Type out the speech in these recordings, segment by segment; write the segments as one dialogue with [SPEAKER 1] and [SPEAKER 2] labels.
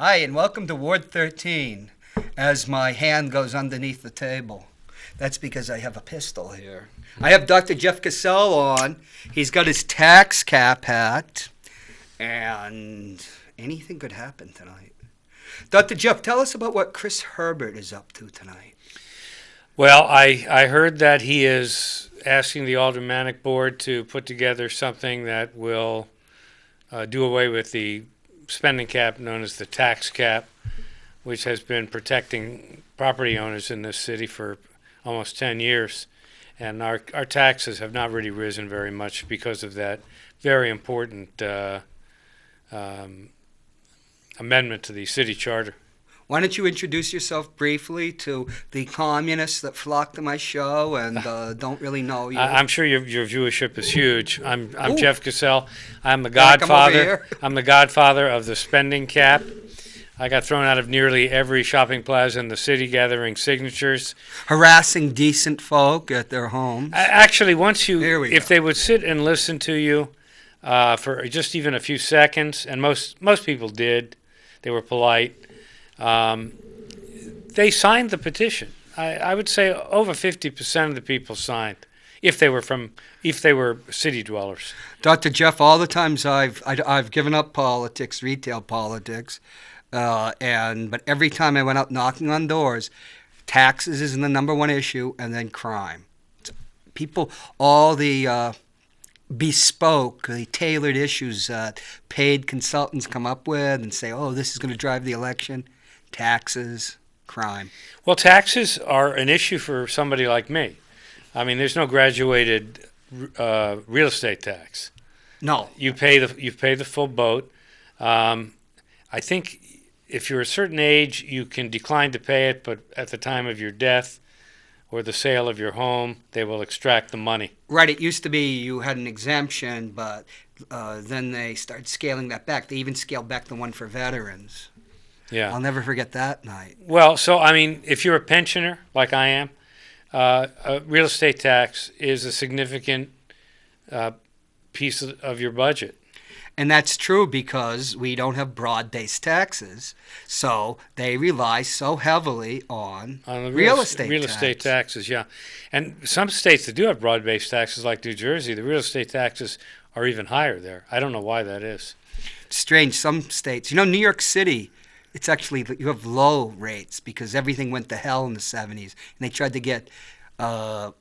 [SPEAKER 1] Hi, and welcome to Ward 13, as my hand goes underneath the table. That's because I have a pistol here. I have Dr. Jeff Kassel on. He's got his tax cap hat, and anything could happen tonight. Dr. Jeff, tell us about what Chris Herbert is up to tonight.
[SPEAKER 2] Well, I heard that he is asking the Aldermanic Board to put together something that will do away with the spending cap known as the tax cap, which has been protecting property owners in this city for almost 10 years. And our taxes have not really risen very much because of that very important amendment to the city charter.
[SPEAKER 1] Why don't you introduce yourself briefly to the communists that flock to my show and don't really know you?
[SPEAKER 2] I'm sure your viewership is huge. I'm
[SPEAKER 1] Ooh.
[SPEAKER 2] Jeff Kassel. I'm the
[SPEAKER 1] Come over
[SPEAKER 2] godfather.
[SPEAKER 1] here.
[SPEAKER 2] I'm the godfather of the spending cap. I got thrown out of nearly every shopping plaza in the city gathering signatures.
[SPEAKER 1] Harassing decent folk at their homes.
[SPEAKER 2] Actually, once
[SPEAKER 1] If
[SPEAKER 2] they would sit and listen to you for just even a few seconds, and most people did, they were polite. They signed the petition. I would say over 50% of the people signed, if they were city dwellers.
[SPEAKER 1] Dr. Jeff, all the times I've given up politics, retail politics, but every time I went out knocking on doors, taxes is the number one issue, and then crime. People, all the bespoke, the tailored issues that paid consultants come up with and say, oh, this is going to drive the election. Taxes, crime.
[SPEAKER 2] Well, taxes are an issue for somebody like me. I mean, there's no graduated real estate tax.
[SPEAKER 1] No.
[SPEAKER 2] You pay the full boat. I think if you're a certain age, you can decline to pay it, but at the time of your death or the sale of your home, they will extract the money.
[SPEAKER 1] Right. It used to be you had an exemption, but then they started scaling that back. They even scaled back the one for veterans.
[SPEAKER 2] Yeah.
[SPEAKER 1] I'll never forget that night.
[SPEAKER 2] Well, so, I mean, if you're a pensioner, like I am, a real estate tax is a significant piece of your budget.
[SPEAKER 1] And that's true because we don't have broad-based taxes, so they rely so heavily on
[SPEAKER 2] the
[SPEAKER 1] real estate
[SPEAKER 2] taxes, yeah. And some states that do have broad-based taxes, like New Jersey, the real estate taxes are even higher there. I don't know why that is.
[SPEAKER 1] Strange. Some states, New York City, it's actually, you have low rates because everything went to hell in the 70s, and they tried to get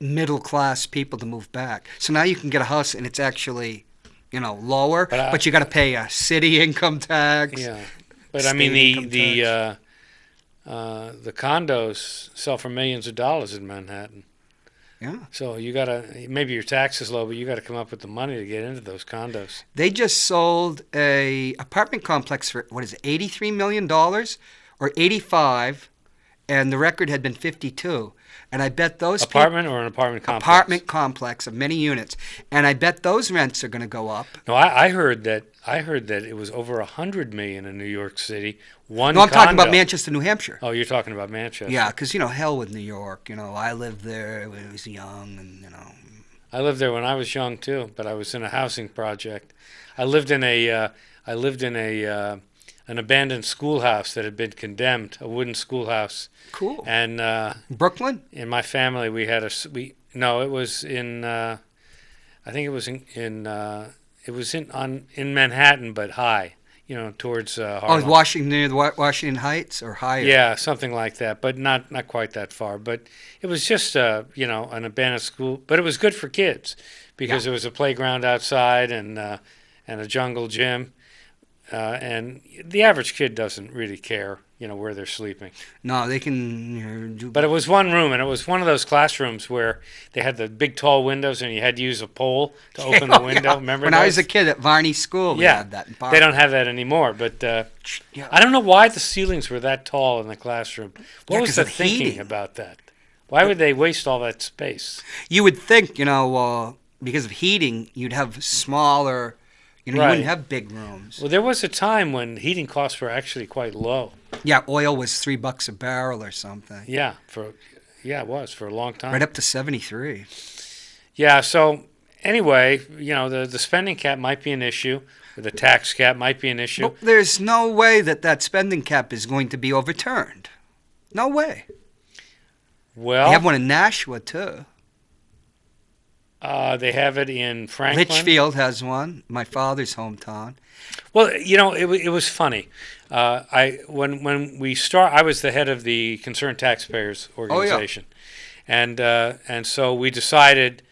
[SPEAKER 1] middle-class people to move back. So now you can get a house, and it's actually, lower, but you got to pay a city income tax.
[SPEAKER 2] Yeah, but I mean the condos sell for millions of dollars in Manhattan.
[SPEAKER 1] Yeah.
[SPEAKER 2] So you gotta, maybe your tax is low, but you got to come up with the money to get into those condos.
[SPEAKER 1] They just sold a apartment complex for $83 million or 85, and the record had been 52. And I bet those
[SPEAKER 2] apartment or an apartment complex?
[SPEAKER 1] Apartment complex of many units, and I bet those rents are going to go up.
[SPEAKER 2] No, I heard that it was over $100 million in New York City.
[SPEAKER 1] No, I'm talking about Manchester, New Hampshire.
[SPEAKER 2] Oh, you're talking about Manchester.
[SPEAKER 1] Yeah, because hell with New York. I lived there when I was young, and
[SPEAKER 2] I lived there when I was young too, but I was in a housing project. I lived in an abandoned schoolhouse that had been condemned, a wooden schoolhouse.
[SPEAKER 1] Cool.
[SPEAKER 2] And
[SPEAKER 1] Brooklyn?
[SPEAKER 2] In my family, we had it was in I think it was in Manhattan, but high, towards Harlem.
[SPEAKER 1] Oh, Washington Heights or higher?
[SPEAKER 2] Yeah, something like that, but not quite that far. But it was just an abandoned school, but it was good for kids because there was a playground outside and a jungle gym. And the average kid doesn't really care, where they're sleeping.
[SPEAKER 1] No, they can
[SPEAKER 2] But it was one room, and it was one of those classrooms where they had the big tall windows, and you had to use a pole to open the window.
[SPEAKER 1] Yeah.
[SPEAKER 2] Remember
[SPEAKER 1] when
[SPEAKER 2] those?
[SPEAKER 1] I was a kid at Varney School, we had that.
[SPEAKER 2] They don't have that anymore. But I don't know why the ceilings were that tall in the classroom. What was the thinking about that? Why would they waste all that space?
[SPEAKER 1] You would think, because of heating, you'd have smaller. You wouldn't have big rooms.
[SPEAKER 2] Well, there was a time when heating costs were actually quite low.
[SPEAKER 1] Yeah, oil was $3 a barrel or something.
[SPEAKER 2] Yeah, it was for a long time.
[SPEAKER 1] Right up to 73.
[SPEAKER 2] Yeah. So anyway, the spending cap might be an issue. The tax cap might be an issue.
[SPEAKER 1] But there's no way that spending cap is going to be overturned. No way.
[SPEAKER 2] Well,
[SPEAKER 1] They have one in Nashua, too.
[SPEAKER 2] they have it in Franklin.
[SPEAKER 1] Litchfield has one, my father's hometown.
[SPEAKER 2] Well, it was funny. When we I was the head of the Concerned Taxpayers organization, and so we decided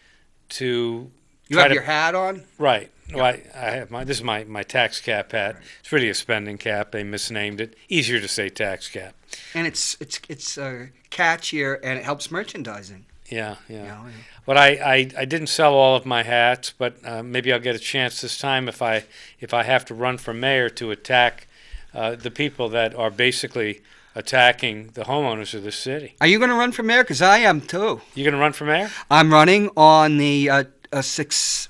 [SPEAKER 2] to.
[SPEAKER 1] You have your hat on?
[SPEAKER 2] Right. Well, I have this is my tax cap hat. Right. It's really a spending cap. They misnamed it. Easier to say tax cap.
[SPEAKER 1] And it's catchier, and it helps merchandising.
[SPEAKER 2] Yeah.
[SPEAKER 1] Yeah.
[SPEAKER 2] But I didn't sell all of my hats, but maybe I'll get a chance this time if I have to run for mayor to attack the people that are basically attacking the homeowners of the city.
[SPEAKER 1] Are you going to run for mayor? Because I am too.
[SPEAKER 2] You going to run for mayor?
[SPEAKER 1] I'm running on the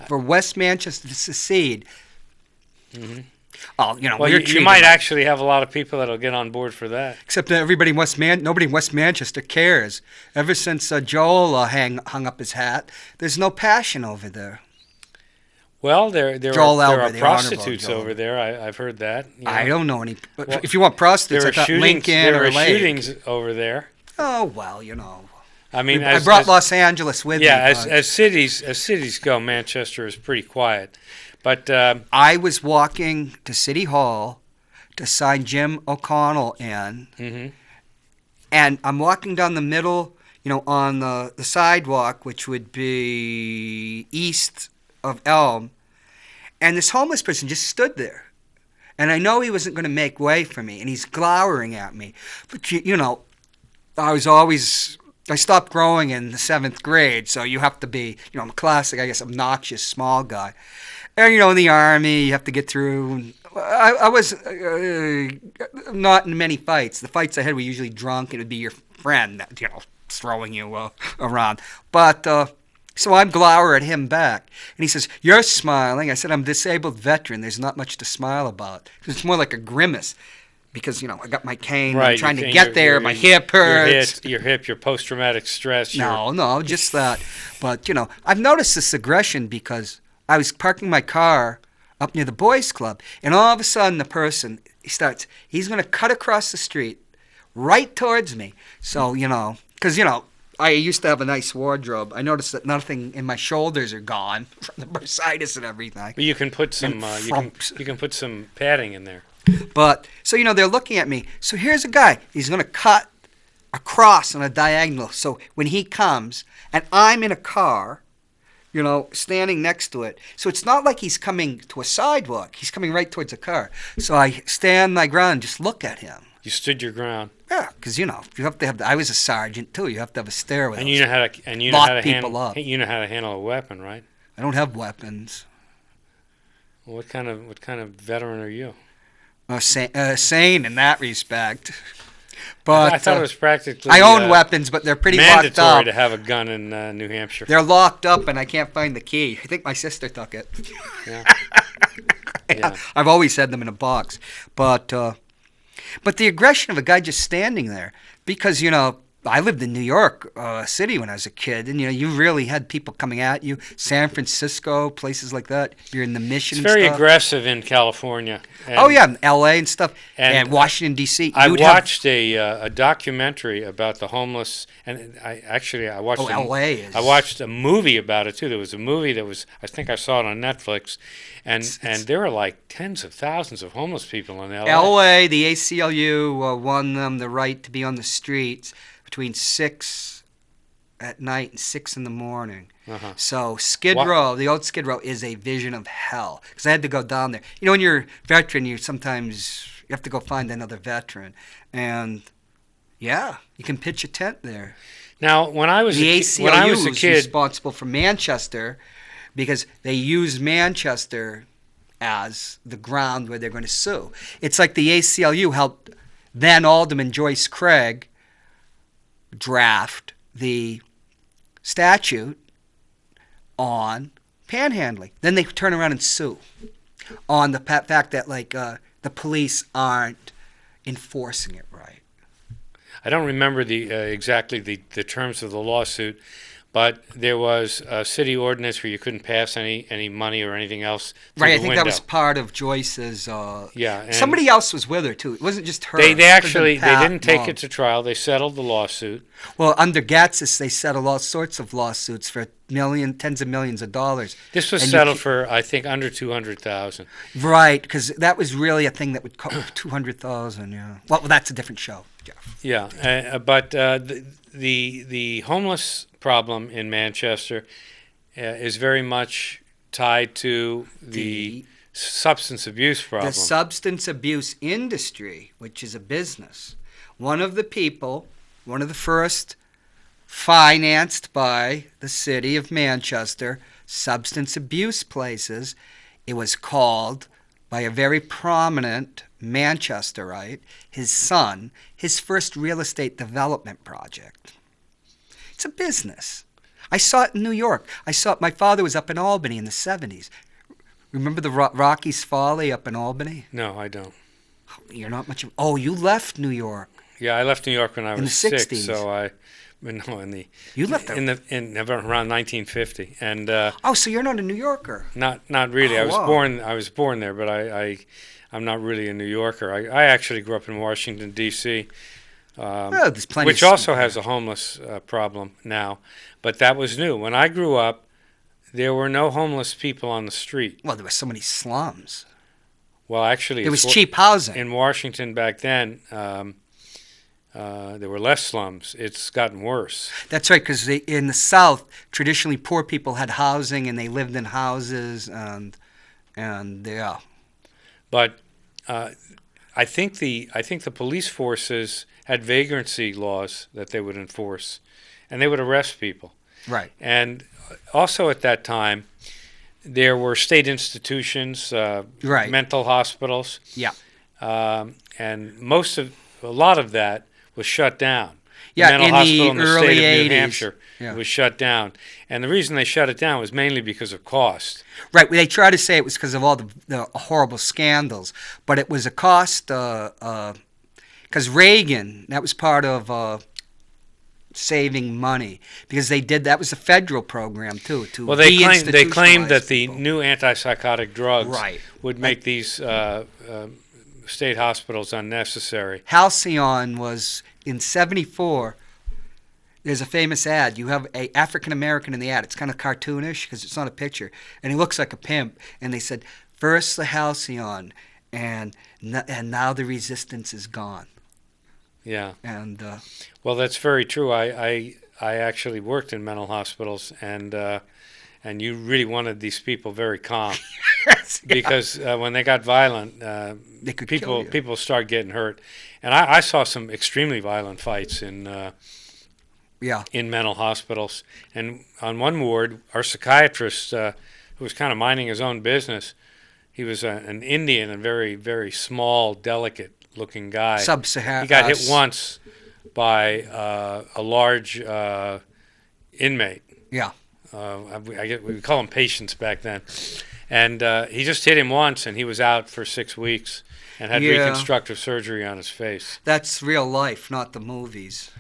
[SPEAKER 1] for West Manchester to secede.
[SPEAKER 2] Mm-hmm.
[SPEAKER 1] Oh,
[SPEAKER 2] well, you might actually have a lot of people that'll get on board for that.
[SPEAKER 1] Except that nobody in West Manchester cares. Ever since Joel hung up his hat, there's no passion over there.
[SPEAKER 2] Well, there are prostitutes over there. I've heard that.
[SPEAKER 1] I don't know any. Well, if you want prostitutes, I thought Lincoln or Lake.
[SPEAKER 2] There are shootings over there.
[SPEAKER 1] Oh well,
[SPEAKER 2] I mean,
[SPEAKER 1] I brought Los Angeles with me.
[SPEAKER 2] Yeah, as cities go, Manchester is pretty quiet. But
[SPEAKER 1] I was walking to City Hall to sign Jim O'Connell in,
[SPEAKER 2] mm-hmm.
[SPEAKER 1] and I'm walking down the middle, on the sidewalk, which would be east of Elm, and this homeless person just stood there. And I know he wasn't going to make way for me, and he's glowering at me. But, I stopped growing in the 7th grade, so you have to be, I'm a classic, I guess, obnoxious small guy. And, in the Army, you have to get through. I was not in many fights. The fights I had were usually drunk, and it would be your friend, throwing you around. But, so I glower at him back. And he says, "You're smiling." I said, "I'm a disabled veteran. There's not much to smile about." It's more like a grimace. Because, I got my cane, right, I'm trying to get there, my hip hurts.
[SPEAKER 2] Your hip, your post-traumatic stress.
[SPEAKER 1] No, just that. But, I've noticed this aggression because I was parking my car up near the boys' club, and all of a sudden the person, he's going to cut across the street right towards me. So, because, I used to have a nice wardrobe. I noticed that nothing in my shoulders are gone from the bursitis and everything.
[SPEAKER 2] But you can put some, you can put some padding in there.
[SPEAKER 1] But, so, they're looking at me. So here's a guy. He's going to cut across on a diagonal. So when he comes, and I'm in a car, standing next to it. So it's not like he's coming to a sidewalk. He's coming right towards a car. So I stand my ground and just look at him.
[SPEAKER 2] You stood your ground.
[SPEAKER 1] Yeah, because, you have to have, I was a sergeant, too. You have to have a stairwell.
[SPEAKER 2] And you know how to handle a weapon, right?
[SPEAKER 1] I don't have weapons.
[SPEAKER 2] Well, what kind of veteran are you?
[SPEAKER 1] Sane in that respect. But
[SPEAKER 2] I thought it was practically.
[SPEAKER 1] I own weapons, but they're pretty locked up.
[SPEAKER 2] Mandatory to have a gun in New Hampshire.
[SPEAKER 1] They're locked up, and I can't find the key. I think my sister took it.
[SPEAKER 2] Yeah. Yeah.
[SPEAKER 1] I've always had them in a box, but the aggression of a guy just standing there, because I lived in New York City when I was a kid, and you really had people coming at you. San Francisco, places like that. You're in the Mission.
[SPEAKER 2] It's very aggressive in California.
[SPEAKER 1] And L.A. and stuff, and Washington D.C.
[SPEAKER 2] I watched a documentary about the homeless, and I watched.
[SPEAKER 1] L.A. is.
[SPEAKER 2] I watched a movie about it too. There was a movie I think I saw it on Netflix, and there were like tens of thousands of homeless people in L.A.
[SPEAKER 1] L.A. The ACLU won them the right to be on the streets between 6 at night and 6 in the morning.
[SPEAKER 2] Uh-huh.
[SPEAKER 1] So Skid Row, the old Skid Row, is a vision of hell. Because I had to go down there. When you're a veteran, you have to go find another veteran. And, yeah, you can pitch a tent there.
[SPEAKER 2] Now, when I was a kid,
[SPEAKER 1] responsible for Manchester because they use Manchester as the ground where they're going to sue. It's like the ACLU helped then Alderman Joyce Craig draft the statute on panhandling. Then they turn around and sue on the fact that the police aren't enforcing it right.
[SPEAKER 2] I don't remember exactly the terms of the lawsuit, but there was a city ordinance where you couldn't pass any money or anything else through
[SPEAKER 1] Right, I
[SPEAKER 2] the
[SPEAKER 1] think
[SPEAKER 2] window.
[SPEAKER 1] that was part of Joyce's.
[SPEAKER 2] Yeah, and
[SPEAKER 1] Somebody else was with her too. It wasn't just her.
[SPEAKER 2] they
[SPEAKER 1] It could've been
[SPEAKER 2] actually they
[SPEAKER 1] Pat,
[SPEAKER 2] didn't take
[SPEAKER 1] Mom.
[SPEAKER 2] it to trial. They settled the lawsuit.
[SPEAKER 1] Well, under Gatsis, they settled all sorts of lawsuits for tens of millions of dollars.
[SPEAKER 2] This was
[SPEAKER 1] And you
[SPEAKER 2] settled
[SPEAKER 1] ca-
[SPEAKER 2] for, I think, under 200,000.
[SPEAKER 1] Right, because that was really a thing that would cost 200,000. Yeah. Well, that's a different show, Jeff.
[SPEAKER 2] Yeah, but the homeless problem in Manchester is very much tied to the substance abuse problem.
[SPEAKER 1] The substance abuse industry, which is a business. One of the first financed by the city of Manchester substance abuse places. It was called by a very prominent Manchesterite, his son, his first real estate development project. It's a business. I saw it in New York. My father was up in Albany in the 70s. Remember the Rocky's Folly up in Albany?
[SPEAKER 2] No, I don't.
[SPEAKER 1] You're not much of... Oh, you left New York.
[SPEAKER 2] Yeah, I left New York when I
[SPEAKER 1] In
[SPEAKER 2] was
[SPEAKER 1] the 60s.
[SPEAKER 2] 6, so
[SPEAKER 1] You left there.
[SPEAKER 2] in around 1950, and
[SPEAKER 1] Oh, so you're not a New Yorker.
[SPEAKER 2] not really.
[SPEAKER 1] Oh,
[SPEAKER 2] I was
[SPEAKER 1] wow.
[SPEAKER 2] born there, but I'm not really a New Yorker. I actually grew up in Washington D.C.
[SPEAKER 1] Well, there's plenty
[SPEAKER 2] Which
[SPEAKER 1] of...
[SPEAKER 2] also has a homeless problem now, but that was new. When I grew up, there were no homeless people on the street.
[SPEAKER 1] Well, there were so many slums.
[SPEAKER 2] Well, actually,
[SPEAKER 1] It was cheap housing.
[SPEAKER 2] in Washington back then. There were less slums. It's gotten worse.
[SPEAKER 1] That's right, because in the South, traditionally poor people had housing and they lived in houses and yeah.
[SPEAKER 2] But I think the police forces had vagrancy laws that they would enforce, and they would arrest people.
[SPEAKER 1] Right.
[SPEAKER 2] And also at that time, there were state institutions,
[SPEAKER 1] Right.
[SPEAKER 2] mental hospitals,
[SPEAKER 1] Yeah.
[SPEAKER 2] and a lot of that was shut down.
[SPEAKER 1] Yeah,
[SPEAKER 2] the mental
[SPEAKER 1] in
[SPEAKER 2] hospital
[SPEAKER 1] the
[SPEAKER 2] in the
[SPEAKER 1] early
[SPEAKER 2] state of
[SPEAKER 1] 80s.
[SPEAKER 2] New Hampshire
[SPEAKER 1] Yeah.
[SPEAKER 2] was shut down, and the reason they shut it down was mainly because of cost.
[SPEAKER 1] Right. They try to say it was because of all the horrible scandals, but it was a cost because Reagan, that was part of saving money because that was a federal program too.
[SPEAKER 2] Well, they claimed that
[SPEAKER 1] deinstitutionalize
[SPEAKER 2] the
[SPEAKER 1] people.
[SPEAKER 2] new antipsychotic drugs
[SPEAKER 1] Right.
[SPEAKER 2] would make these state hospitals unnecessary.
[SPEAKER 1] Halcyon was in '74. There's a famous ad. You have a African American in the ad. It's kind of cartoonish because it's not a picture, and he looks like a pimp. And they said, "First the Halcyon, and now the resistance is gone."
[SPEAKER 2] Yeah.
[SPEAKER 1] And
[SPEAKER 2] Well, that's very true. I actually worked in mental hospitals, and you really wanted these people very calm because when they got violent,
[SPEAKER 1] they could kill you.
[SPEAKER 2] people start getting hurt, and I saw some extremely violent fights in mental hospitals. And on one ward, our psychiatrist, who was kind of minding his own business, he was an Indian, a very very small, delicate-looking guy.
[SPEAKER 1] Sub-Saharan.
[SPEAKER 2] He got hit once by a large inmate.
[SPEAKER 1] Yeah.
[SPEAKER 2] We call them patients back then. And he just hit him once, and he was out for 6 weeks and had reconstructive surgery on his face.
[SPEAKER 1] That's real life, not the movies.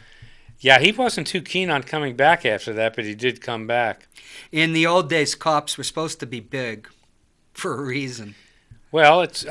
[SPEAKER 2] Yeah, he wasn't too keen on coming back after that, but he did come back.
[SPEAKER 1] In the old days, cops were supposed to be big for a reason.
[SPEAKER 2] Well, it's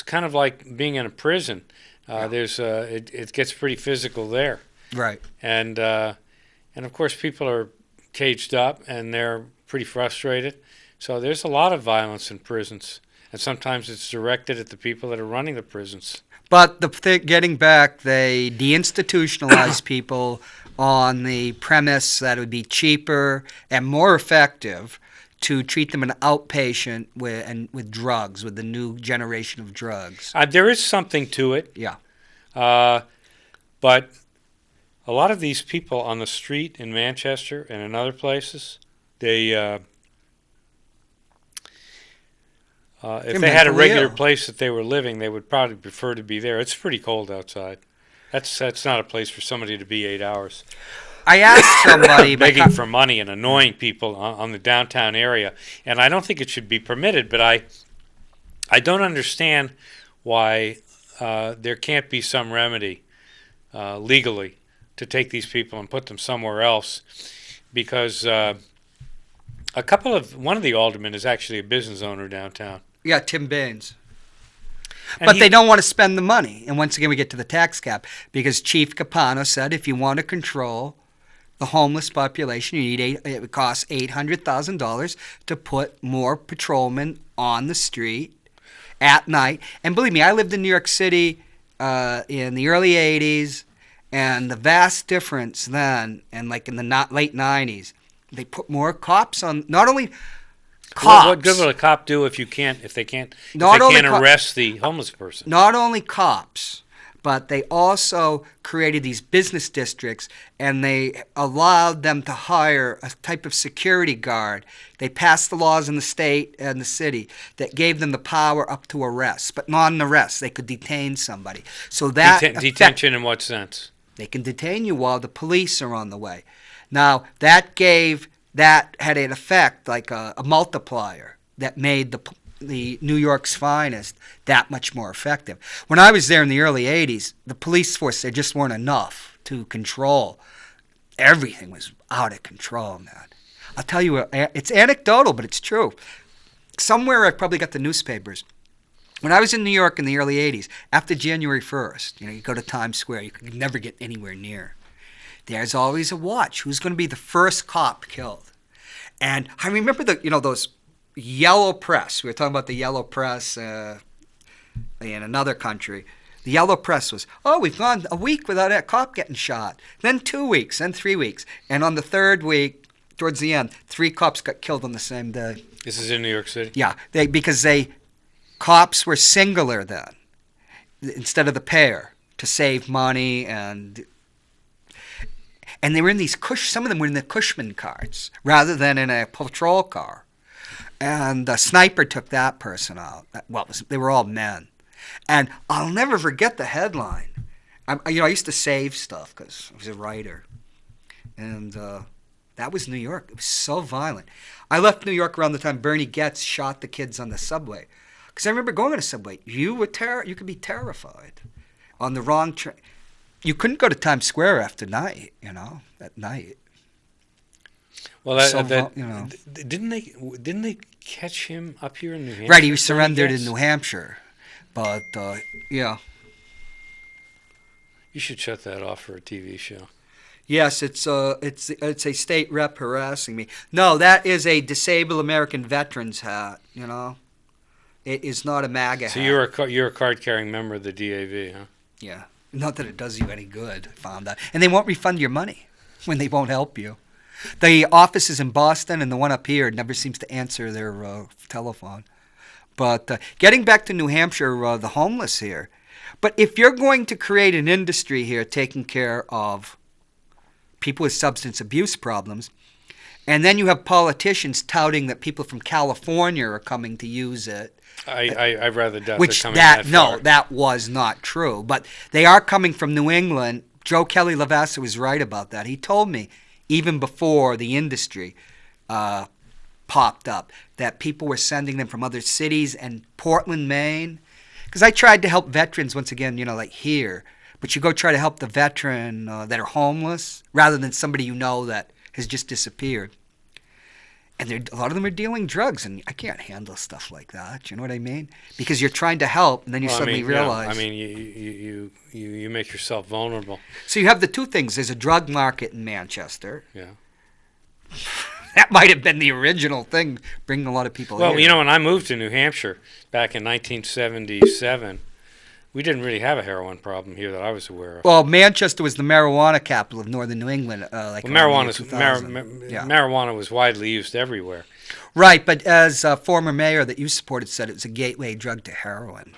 [SPEAKER 2] kind of like being in a prison. It gets pretty physical there.
[SPEAKER 1] Right.
[SPEAKER 2] And of course, people are caged up, and they're pretty frustrated. So there's a lot of violence in prisons, and sometimes it's directed at the people that are running the prisons.
[SPEAKER 1] But getting back, they deinstitutionalize people on the premise that it would be cheaper and more effective to treat them an outpatient with drugs, with the new generation of drugs.
[SPEAKER 2] There is something to it.
[SPEAKER 1] Yeah.
[SPEAKER 2] But a lot of these people on the street in Manchester and in other places, if they had a regular place that they were living, they would probably prefer to be there. It's pretty cold outside. That's not a place for somebody to be 8 hours.
[SPEAKER 1] I asked somebody
[SPEAKER 2] begging for money and annoying people on the downtown area, and I don't think it should be permitted. But I don't understand why there can't be some remedy legally to take these people and put them somewhere else because one of the aldermen is actually a business owner downtown.
[SPEAKER 1] Yeah, Tim Baines.
[SPEAKER 2] And
[SPEAKER 1] But they don't want to spend the money. And once again, we get to the tax cap because Chief Capano said if you want to control the homeless population, it would cost $800,000 to put more patrolmen on the street at night. And believe me, I lived in New York City in the early 80s, and the vast difference then, and like in the late 90s, they put more cops on, not only cops.
[SPEAKER 2] What good will a cop do if they can't arrest the homeless person?
[SPEAKER 1] Not only cops, but they also created these business districts, and they allowed them to hire a type of security guard. They passed the laws in the state and the city that gave them the power up to arrest, but not an arrest. They could detain somebody. So that
[SPEAKER 2] detention in what sense?
[SPEAKER 1] They can detain you while the police are on the way. Now, that had an effect like a multiplier that made the New York's finest that much more effective. When I was there in the early 80s, the police force, there just weren't enough to control. Everything was out of control, man. I'll tell you, it's anecdotal, but it's true. Somewhere I probably got the newspapers. When I was in New York in the early 80s, after January 1st, you go to Times Square, you could never get anywhere near. There's always a watch. Who's going to be the first cop killed? And I remember those yellow press. We were talking about the yellow press in another country. The yellow press was, we've gone a week without a cop getting shot. Then 2 weeks, then 3 weeks. And on the third week, towards the end, 3 cops got killed on the same day.
[SPEAKER 2] This is in New York City?
[SPEAKER 1] Yeah, because cops were singular then, instead of the pair, to save money, and they were in these some of them were in the Cushman cars rather than in a patrol car. And the sniper took that person out. Well, they were all men. And I'll never forget the headline. I used to save stuff because I was a writer. And that was New York. It was so violent. I left New York around the time Bernie Goetz shot the kids on the subway. Because I remember going on a subway. You could be terrified on the wrong train. You couldn't go to Times Square after night, at night.
[SPEAKER 2] Well, didn't they catch him up here in New Hampshire?
[SPEAKER 1] Right, he surrendered in New Hampshire, but yeah.
[SPEAKER 2] You should shut that off for a TV show.
[SPEAKER 1] Yes, it's a state rep harassing me. No, that is a disabled American veterans hat. It is not a MAGA hat.
[SPEAKER 2] So you're a card-carrying member of the DAV, huh?
[SPEAKER 1] Yeah, not that it does you any good. I found that, and they won't refund your money when they won't help you. The offices in Boston and the one up here never seems to answer their telephone. But getting back to New Hampshire, the homeless here. But if you're going to create an industry here taking care of people with substance abuse problems, and then you have politicians touting that people from California are coming to use it.
[SPEAKER 2] I rather doubt
[SPEAKER 1] which
[SPEAKER 2] they're coming that far.
[SPEAKER 1] No, that was not true. But they are coming from New England. Joe Kelly Lavassa was right about that. He told me, even before the industry popped up, that people were sending them from other cities and Portland, Maine. Because I tried to help veterans once again, like here. But you go try to help the veteran that are homeless rather than somebody that has just disappeared. And a lot of them are dealing drugs, and I can't handle stuff like that. You know what I mean? Because you're trying to help, and then you suddenly realize.
[SPEAKER 2] You make yourself vulnerable.
[SPEAKER 1] So you have the two things. There's a drug market in Manchester.
[SPEAKER 2] Yeah.
[SPEAKER 1] That might have been the original thing, bringing a lot of people here.
[SPEAKER 2] Well, when I moved to New Hampshire back in 1977, we didn't really have a heroin problem here that I was aware of.
[SPEAKER 1] Well, Manchester was the marijuana capital of northern New England.
[SPEAKER 2] Marijuana was widely used everywhere.
[SPEAKER 1] Right, but as a former mayor that you supported said, it was a gateway drug to heroin.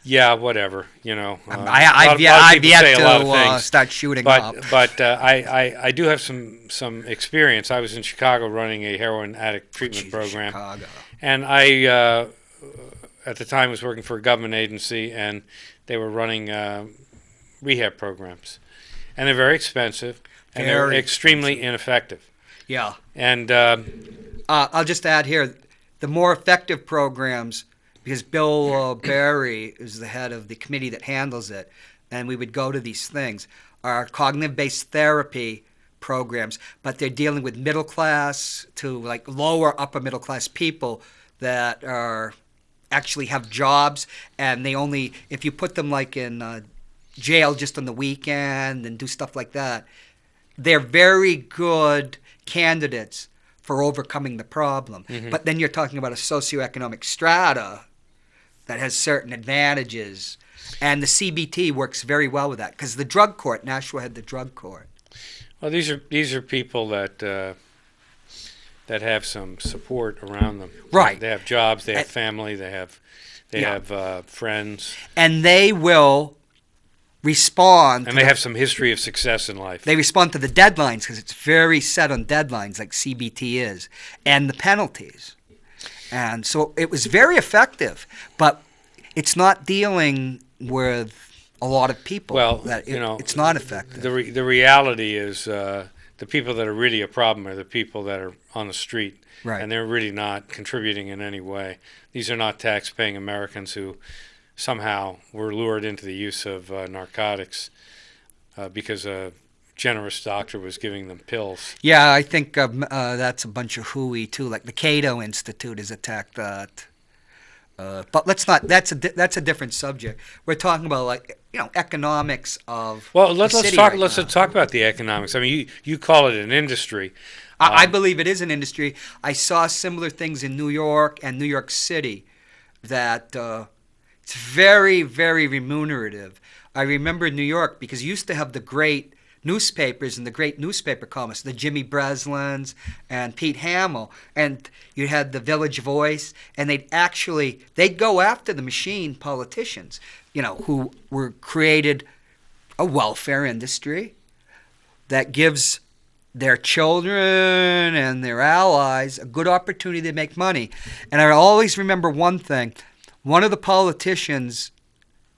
[SPEAKER 2] Yeah, whatever.
[SPEAKER 1] I've yet to start shooting up.
[SPEAKER 2] But I do have some experience. I was in Chicago running a heroin addict treatment program.
[SPEAKER 1] Chicago.
[SPEAKER 2] And I, at the time, was working for a government agency, and they were running rehab programs. And they're very expensive, and they're extremely ineffective.
[SPEAKER 1] Yeah.
[SPEAKER 2] And
[SPEAKER 1] I'll just add here, the more effective programs, because Bill Barry is the head of the committee that handles it, and we would go to these things, are cognitive-based therapy programs, but they're dealing with middle class to like lower upper middle class people that are actually have jobs, and they only, if you put them like in jail just on the weekend and do stuff like that, they're very good candidates for overcoming the problem. But then you're talking about a socioeconomic strata that has certain advantages, and the CBT works very well with that, because the drug court, Nashua had the drug court.
[SPEAKER 2] Well, these are people that have some support around them.
[SPEAKER 1] Right.
[SPEAKER 2] They have jobs, they have family, they have friends,
[SPEAKER 1] and they will respond.
[SPEAKER 2] And they have some history of success in life.
[SPEAKER 1] They respond to the deadlines, because it's very set on deadlines, like CBT is, and the penalties. And so it was very effective, but it's not dealing with a lot of people.
[SPEAKER 2] Well,
[SPEAKER 1] it's not effective.
[SPEAKER 2] The reality is the people that are really a problem are the people that are on the street.
[SPEAKER 1] Right.
[SPEAKER 2] And they're really not contributing in any way. These are not tax-paying Americans who somehow were lured into the use of narcotics because a generous doctor was giving them pills.
[SPEAKER 1] Yeah, I think that's a bunch of hooey too. Like the Cato Institute has attacked that. But let's not. That's a different subject. We're talking about like economics of.
[SPEAKER 2] Well, let's talk.
[SPEAKER 1] Right
[SPEAKER 2] let's
[SPEAKER 1] now.
[SPEAKER 2] talk about the economics. I mean, you call it an industry.
[SPEAKER 1] I believe it is an industry. I saw similar things in New York and New York City that it's very, very remunerative. I remember in New York, because you used to have the great newspapers and the great newspaper columnists, the Jimmy Breslins and Pete Hamill, and you had the Village Voice, and they'd go after the machine politicians, who were created a welfare industry that gives their children and their allies a good opportunity to make money. And I always remember one thing. One of the politicians,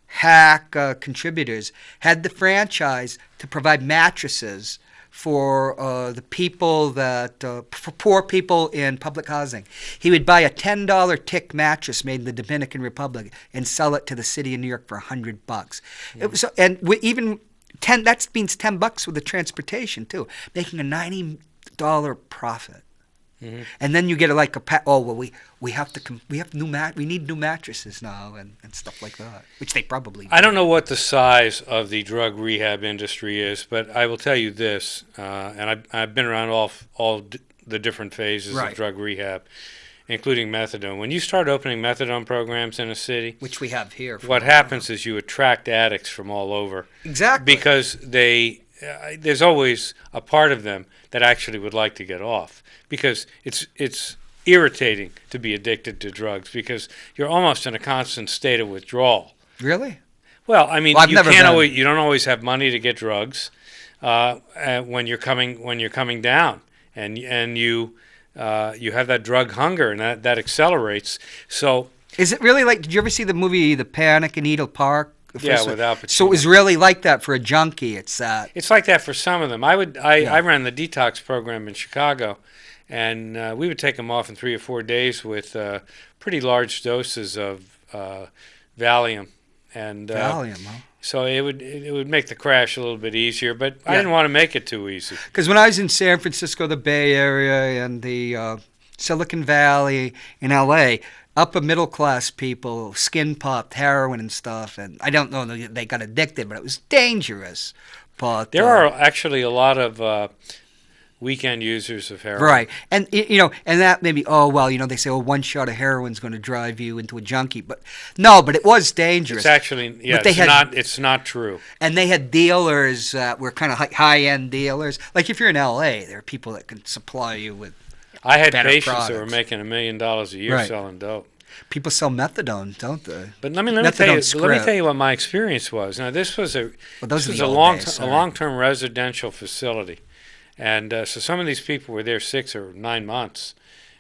[SPEAKER 1] hack contributors, had the franchise to provide mattresses for the people for poor people in public housing. He would buy a $10 tick mattress made in the Dominican Republic and sell it to the city of New York for $100. It was, and even that means $10 with the transportation too, making a $90 profit. Mm-hmm. And then you get we need new mattresses now and stuff like that, which they probably do.
[SPEAKER 2] I don't know what the size of the drug rehab industry is, but I will tell you this, and I've been around all the different phases of drug rehab, including methadone. When you start opening methadone programs in a city,
[SPEAKER 1] which we have here,
[SPEAKER 2] what happens is you attract addicts from all over.
[SPEAKER 1] Exactly.
[SPEAKER 2] Because there's always a part of them that actually would like to get off, because it's irritating to be addicted to drugs because you're almost in a constant state of withdrawal.
[SPEAKER 1] Really?
[SPEAKER 2] Well, I mean,
[SPEAKER 1] you
[SPEAKER 2] don't always have money to get drugs when you're coming down, and you have that drug hunger, and that accelerates. So
[SPEAKER 1] is it really like? Did you ever see the movie The Panic in Eagle Park?
[SPEAKER 2] Yeah, with Al Pacino.
[SPEAKER 1] So it was really like that for a junkie. It's
[SPEAKER 2] like that for some of them. I ran the detox program in Chicago, and we would take them off in 3 or 4 days with pretty large doses of Valium. And
[SPEAKER 1] Valium, huh?
[SPEAKER 2] So it would make the crash a little bit easier, but I didn't want to make it too easy.
[SPEAKER 1] Because when I was in San Francisco, the Bay Area, and the Silicon Valley, in L.A., upper middle class people skin popped heroin and stuff, and I don't know they got addicted, but it was dangerous. But
[SPEAKER 2] there are actually a lot of weekend users of heroin,
[SPEAKER 1] right? And and that maybe they say one shot of heroin is going to drive you into a junkie, but no, but it was dangerous.
[SPEAKER 2] It's actually it's not true.
[SPEAKER 1] And they had dealers that were kind of high end dealers. Like if you're in L.A., there are people that can supply you with.
[SPEAKER 2] I had patients
[SPEAKER 1] products
[SPEAKER 2] that were making $1 million a year selling dope.
[SPEAKER 1] People sell methadone, don't they?
[SPEAKER 2] But let me tell you what my experience was. Now this was a long-term residential facility, and so some of these people were there 6 or 9 months,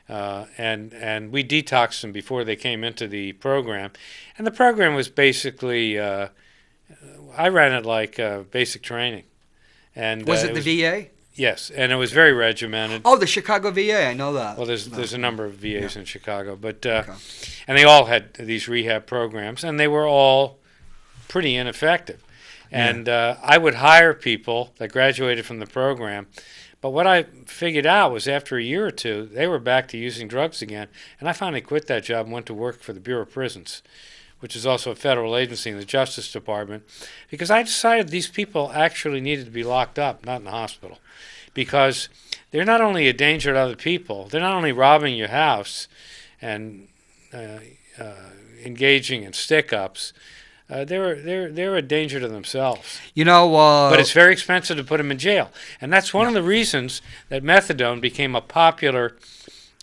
[SPEAKER 2] and we detoxed them before they came into the program, and the program was basically I ran it like basic training, and
[SPEAKER 1] was it the VA?
[SPEAKER 2] Yes, and it was very regimented.
[SPEAKER 1] Oh, the Chicago VA, I know that.
[SPEAKER 2] Well, there's a number of VAs in Chicago, but and they all had these rehab programs, and they were all pretty ineffective. And I would hire people that graduated from the program. But what I figured out was after a year or two, they were back to using drugs again. And I finally quit that job and went to work for the Bureau of Prisons, which is also a federal agency in the Justice Department, because I decided these people actually needed to be locked up, not in the hospital. Because they're not only a danger to other people, they're not only robbing your house and engaging in stick-ups, they're a danger to themselves. But it's very expensive to put them in jail. And that's one of the reasons that methadone became a popular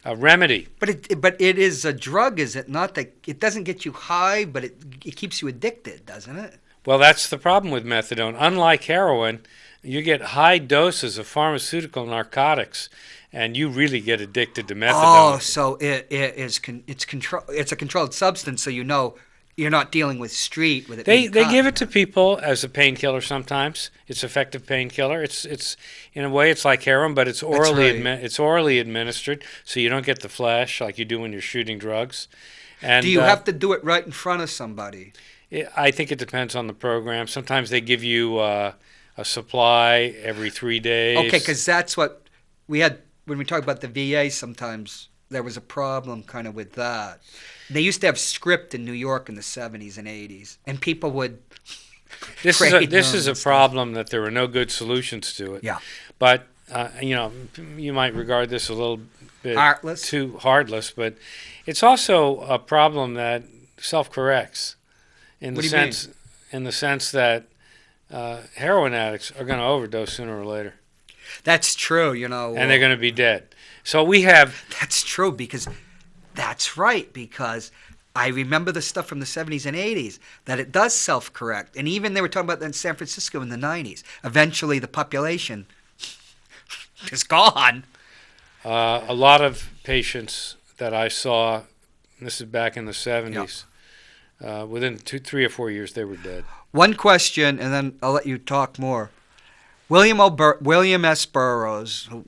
[SPEAKER 2] remedy.
[SPEAKER 1] But it is a drug, is it not? That it doesn't get you high, but it keeps you addicted, doesn't it?
[SPEAKER 2] Well, that's the problem with methadone. Unlike heroin, you get high doses of pharmaceutical narcotics, and you really get addicted to methadone.
[SPEAKER 1] Oh, so it's a controlled substance, so you're not dealing with street with it.
[SPEAKER 2] They give it to people as a painkiller sometimes. It's effective painkiller. It's in a way it's like heroin, but it's orally administered, so you don't get the flash like you do when you're shooting drugs. And
[SPEAKER 1] do you have to do it right in front of somebody?
[SPEAKER 2] I think it depends on the program. Sometimes they give you a supply every 3 days.
[SPEAKER 1] Okay, because that's what we had when we talk about the VA. Sometimes there was a problem kind of with that. They used to have script in New York in the 70s and 80s, and people would.
[SPEAKER 2] This is a problem that there were no good solutions to it.
[SPEAKER 1] Yeah.
[SPEAKER 2] But you might regard this a little bit
[SPEAKER 1] heartless.
[SPEAKER 2] Too heartless, but it's also a problem that self-corrects in the sense that heroin addicts are going to overdose sooner or later.
[SPEAKER 1] That's true, and
[SPEAKER 2] they're going to be dead. So we have.
[SPEAKER 1] That's true because. That's right, because I remember the stuff from the 70s and 80s, that it does self-correct. And even they were talking about that in San Francisco in the 90s. Eventually, the population is gone.
[SPEAKER 2] A lot of patients that I saw, and this is back in the 70s, within 3 or 4 years, they were dead.
[SPEAKER 1] One question, and then I'll let you talk more. William S. Burroughs, who,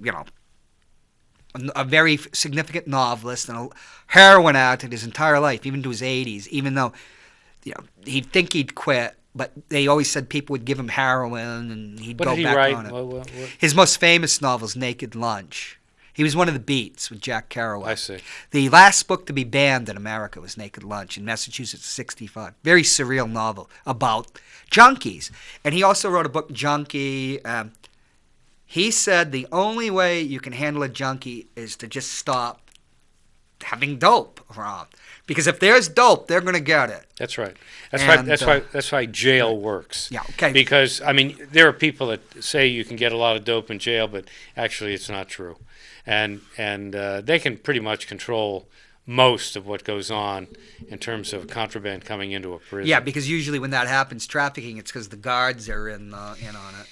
[SPEAKER 1] a very significant novelist and a heroin addict his entire life, even to his 80s, even though he'd think he'd quit, but they always said people would give him heroin and he'd go back on it. What? His most famous novel is Naked Lunch. He was one of the Beats with Jack Kerouac.
[SPEAKER 2] I see.
[SPEAKER 1] The last book to be banned in America was Naked Lunch in Massachusetts, 1965. Very surreal novel about junkies. And he also wrote a book, Junkie. He said the only way you can handle a junkie is to just stop having dope around. Because if there's dope, they're going to get it.
[SPEAKER 2] That's right. That's why jail works.
[SPEAKER 1] Yeah, okay.
[SPEAKER 2] Because, there are people that say you can get a lot of dope in jail, but actually it's not true. And they can pretty much control most of what goes on in terms of contraband coming into a prison.
[SPEAKER 1] Yeah, because usually when that happens, trafficking, it's because the guards are in on it.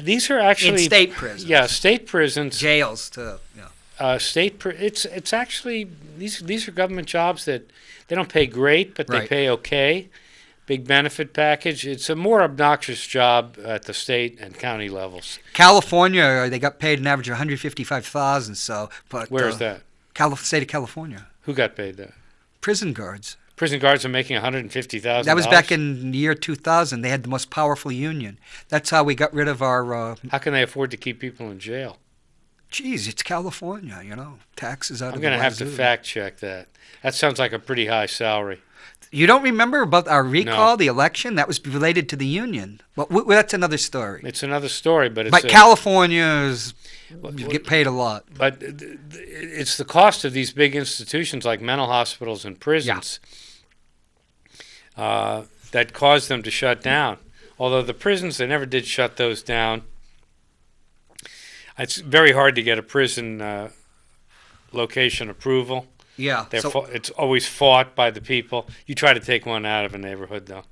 [SPEAKER 2] These are actually
[SPEAKER 1] in state prisons.
[SPEAKER 2] Yeah, state prisons.
[SPEAKER 1] Jails too. Yeah.
[SPEAKER 2] It's actually these are government jobs that they don't pay great, but they pay okay. Big benefit package. It's a more obnoxious job at the state and county levels.
[SPEAKER 1] California, they got paid an average of $155,000. So, but
[SPEAKER 2] where is that?
[SPEAKER 1] State of California.
[SPEAKER 2] Who got paid that?
[SPEAKER 1] Prison guards.
[SPEAKER 2] Prison guards are making $150,000.
[SPEAKER 1] That was back in the year 2000. They had the most powerful union. That's how we got rid of our.
[SPEAKER 2] How can they afford to keep people in jail?
[SPEAKER 1] Geez, it's California, taxes out of the
[SPEAKER 2] I'm going to have to fact check that. That sounds like a pretty high salary.
[SPEAKER 1] You don't remember about our recall, the election? That was related to the union. Well, that's another story.
[SPEAKER 2] It's another story, but
[SPEAKER 1] California is. You get paid a lot.
[SPEAKER 2] But it's the cost of these big institutions like mental hospitals and prisons that caused them to shut down. Although the prisons, they never did shut those down. It's very hard to get a prison location approval.
[SPEAKER 1] Yeah.
[SPEAKER 2] It's always fought by the people. You try to take one out of a neighborhood, though.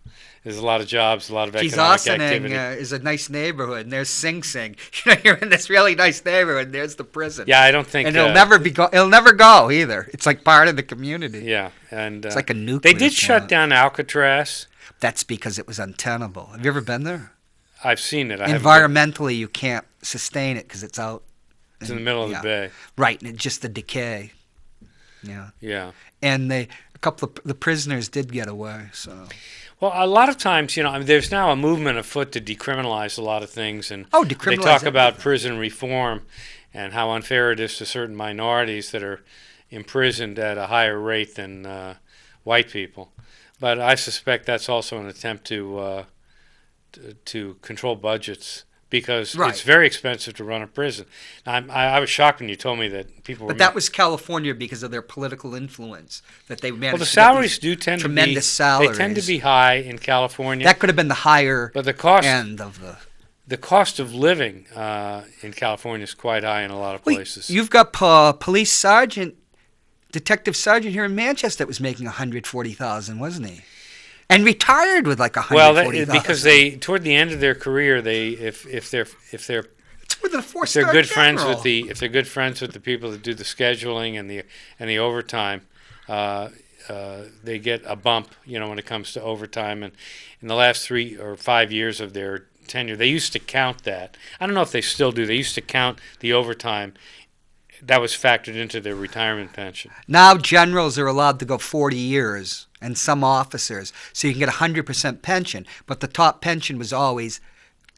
[SPEAKER 2] There's a lot of jobs, a lot of economic activity.
[SPEAKER 1] Is a nice neighborhood, and there's Sing Sing. You're in this really nice neighborhood, and there's the prison.
[SPEAKER 2] Yeah, I don't think.
[SPEAKER 1] And it'll never go either. It's like part of the community.
[SPEAKER 2] Yeah, and
[SPEAKER 1] it's like a nuclear.
[SPEAKER 2] They did shut down Alcatraz.
[SPEAKER 1] That's because it was untenable. Have you ever been there?
[SPEAKER 2] I've seen it.
[SPEAKER 1] Environmentally, you can't sustain it because it's out.
[SPEAKER 2] It's in the middle of the bay.
[SPEAKER 1] Right, and it's just the decay. Yeah.
[SPEAKER 2] Yeah.
[SPEAKER 1] And a couple of the prisoners did get away. So.
[SPEAKER 2] Well, a lot of times, I mean, there's now a movement afoot to decriminalize a lot of things, and
[SPEAKER 1] Oh,
[SPEAKER 2] they
[SPEAKER 1] decriminalize
[SPEAKER 2] talk about
[SPEAKER 1] everything.
[SPEAKER 2] prison reform and how unfair it is to certain minorities that are imprisoned at a higher rate than white people. But I suspect that's also an attempt to control budgets because
[SPEAKER 1] Right.
[SPEAKER 2] it's very expensive to run a prison. I was shocked when you told me that people were.
[SPEAKER 1] But that was California because of their political influence that they managed
[SPEAKER 2] Well, the
[SPEAKER 1] to get
[SPEAKER 2] salaries
[SPEAKER 1] these
[SPEAKER 2] do tend to be
[SPEAKER 1] tremendous salaries.
[SPEAKER 2] They tend to be high in California.
[SPEAKER 1] That could have been the higher
[SPEAKER 2] But the cost
[SPEAKER 1] end of the.
[SPEAKER 2] the cost of living in California is quite high in a lot of
[SPEAKER 1] Well,
[SPEAKER 2] places.
[SPEAKER 1] you've got police sergeant, detective sergeant here in Manchester that was making $140,000, wasn't he? And retired with like
[SPEAKER 2] Well,
[SPEAKER 1] $140,000.
[SPEAKER 2] because they toward the end of their career, if they're
[SPEAKER 1] It's with a
[SPEAKER 2] if
[SPEAKER 1] four-star
[SPEAKER 2] they're good
[SPEAKER 1] general.
[SPEAKER 2] friends with the people that do the scheduling and the overtime, they get a bump. When it comes to overtime. And in the last 3 or 5 years of their tenure, they used to count that. I don't know if they still do. They used to count the overtime. That was factored into their retirement pension.
[SPEAKER 1] Now generals are allowed to go 40 years, and some officers, so you can get 100% pension. But the top pension was always,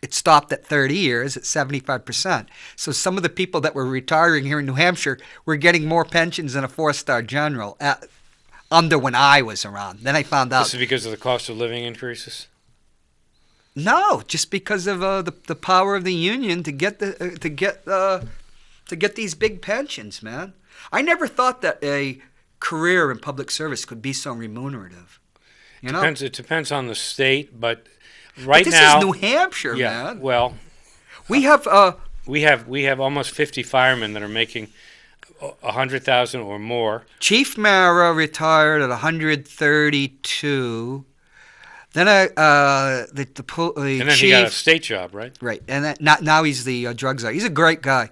[SPEAKER 1] it stopped at 30 years at 75%. So some of the people that were retiring here in New Hampshire were getting more pensions than a four-star general under when I was around. Then I found out.
[SPEAKER 2] This is because of the cost of living increases.
[SPEAKER 1] No, just because of the power of the union to get these big pensions, man. I never thought that a career in public service could be so remunerative.
[SPEAKER 2] It depends on the state, but
[SPEAKER 1] But
[SPEAKER 2] right
[SPEAKER 1] this
[SPEAKER 2] now,
[SPEAKER 1] is New Hampshire,
[SPEAKER 2] yeah.
[SPEAKER 1] man.
[SPEAKER 2] Well,
[SPEAKER 1] We have
[SPEAKER 2] we have almost 50 firemen that are making 100,000 or more.
[SPEAKER 1] Chief Mara retired at 132. Then the
[SPEAKER 2] And then
[SPEAKER 1] chief,
[SPEAKER 2] he got a state job, right?
[SPEAKER 1] right, and now he's the drug czar. He's a great guy.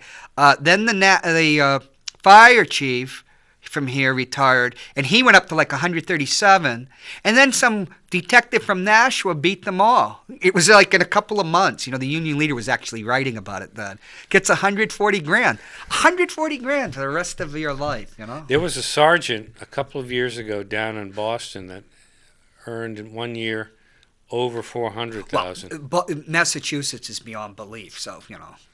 [SPEAKER 1] Then the fire chief from here retired, and he went up to like 137. And then some detective from Nashua beat them all. It was like in a couple of months. The union leader was actually writing about it then. Gets 140 grand. 140 grand for the rest of your life,
[SPEAKER 2] There was a sergeant a couple of years ago down in Boston that earned in 1 year over 400,000.
[SPEAKER 1] But Massachusetts is beyond belief. So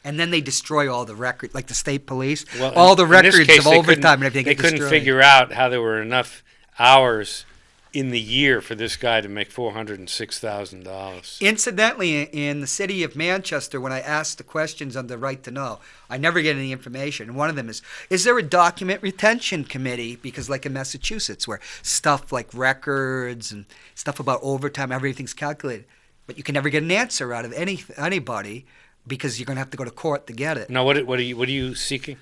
[SPEAKER 1] and then they destroy all the records, like the state police.
[SPEAKER 2] Well,
[SPEAKER 1] all the
[SPEAKER 2] in this
[SPEAKER 1] records
[SPEAKER 2] case,
[SPEAKER 1] of
[SPEAKER 2] they
[SPEAKER 1] overtime and everything.
[SPEAKER 2] They
[SPEAKER 1] get
[SPEAKER 2] couldn't
[SPEAKER 1] destroyed.
[SPEAKER 2] figure out how there were enough hours in the year for this guy to make $406,000.
[SPEAKER 1] Incidentally, in the city of Manchester, when I asked the questions on the right to know, I never get any information. And one of them is there a document retention committee? Because like in Massachusetts, where stuff like records and stuff about overtime, everything's calculated. But you can never get an answer out of anybody because you're going to have to go to court to get it.
[SPEAKER 2] Now, what are you seeking?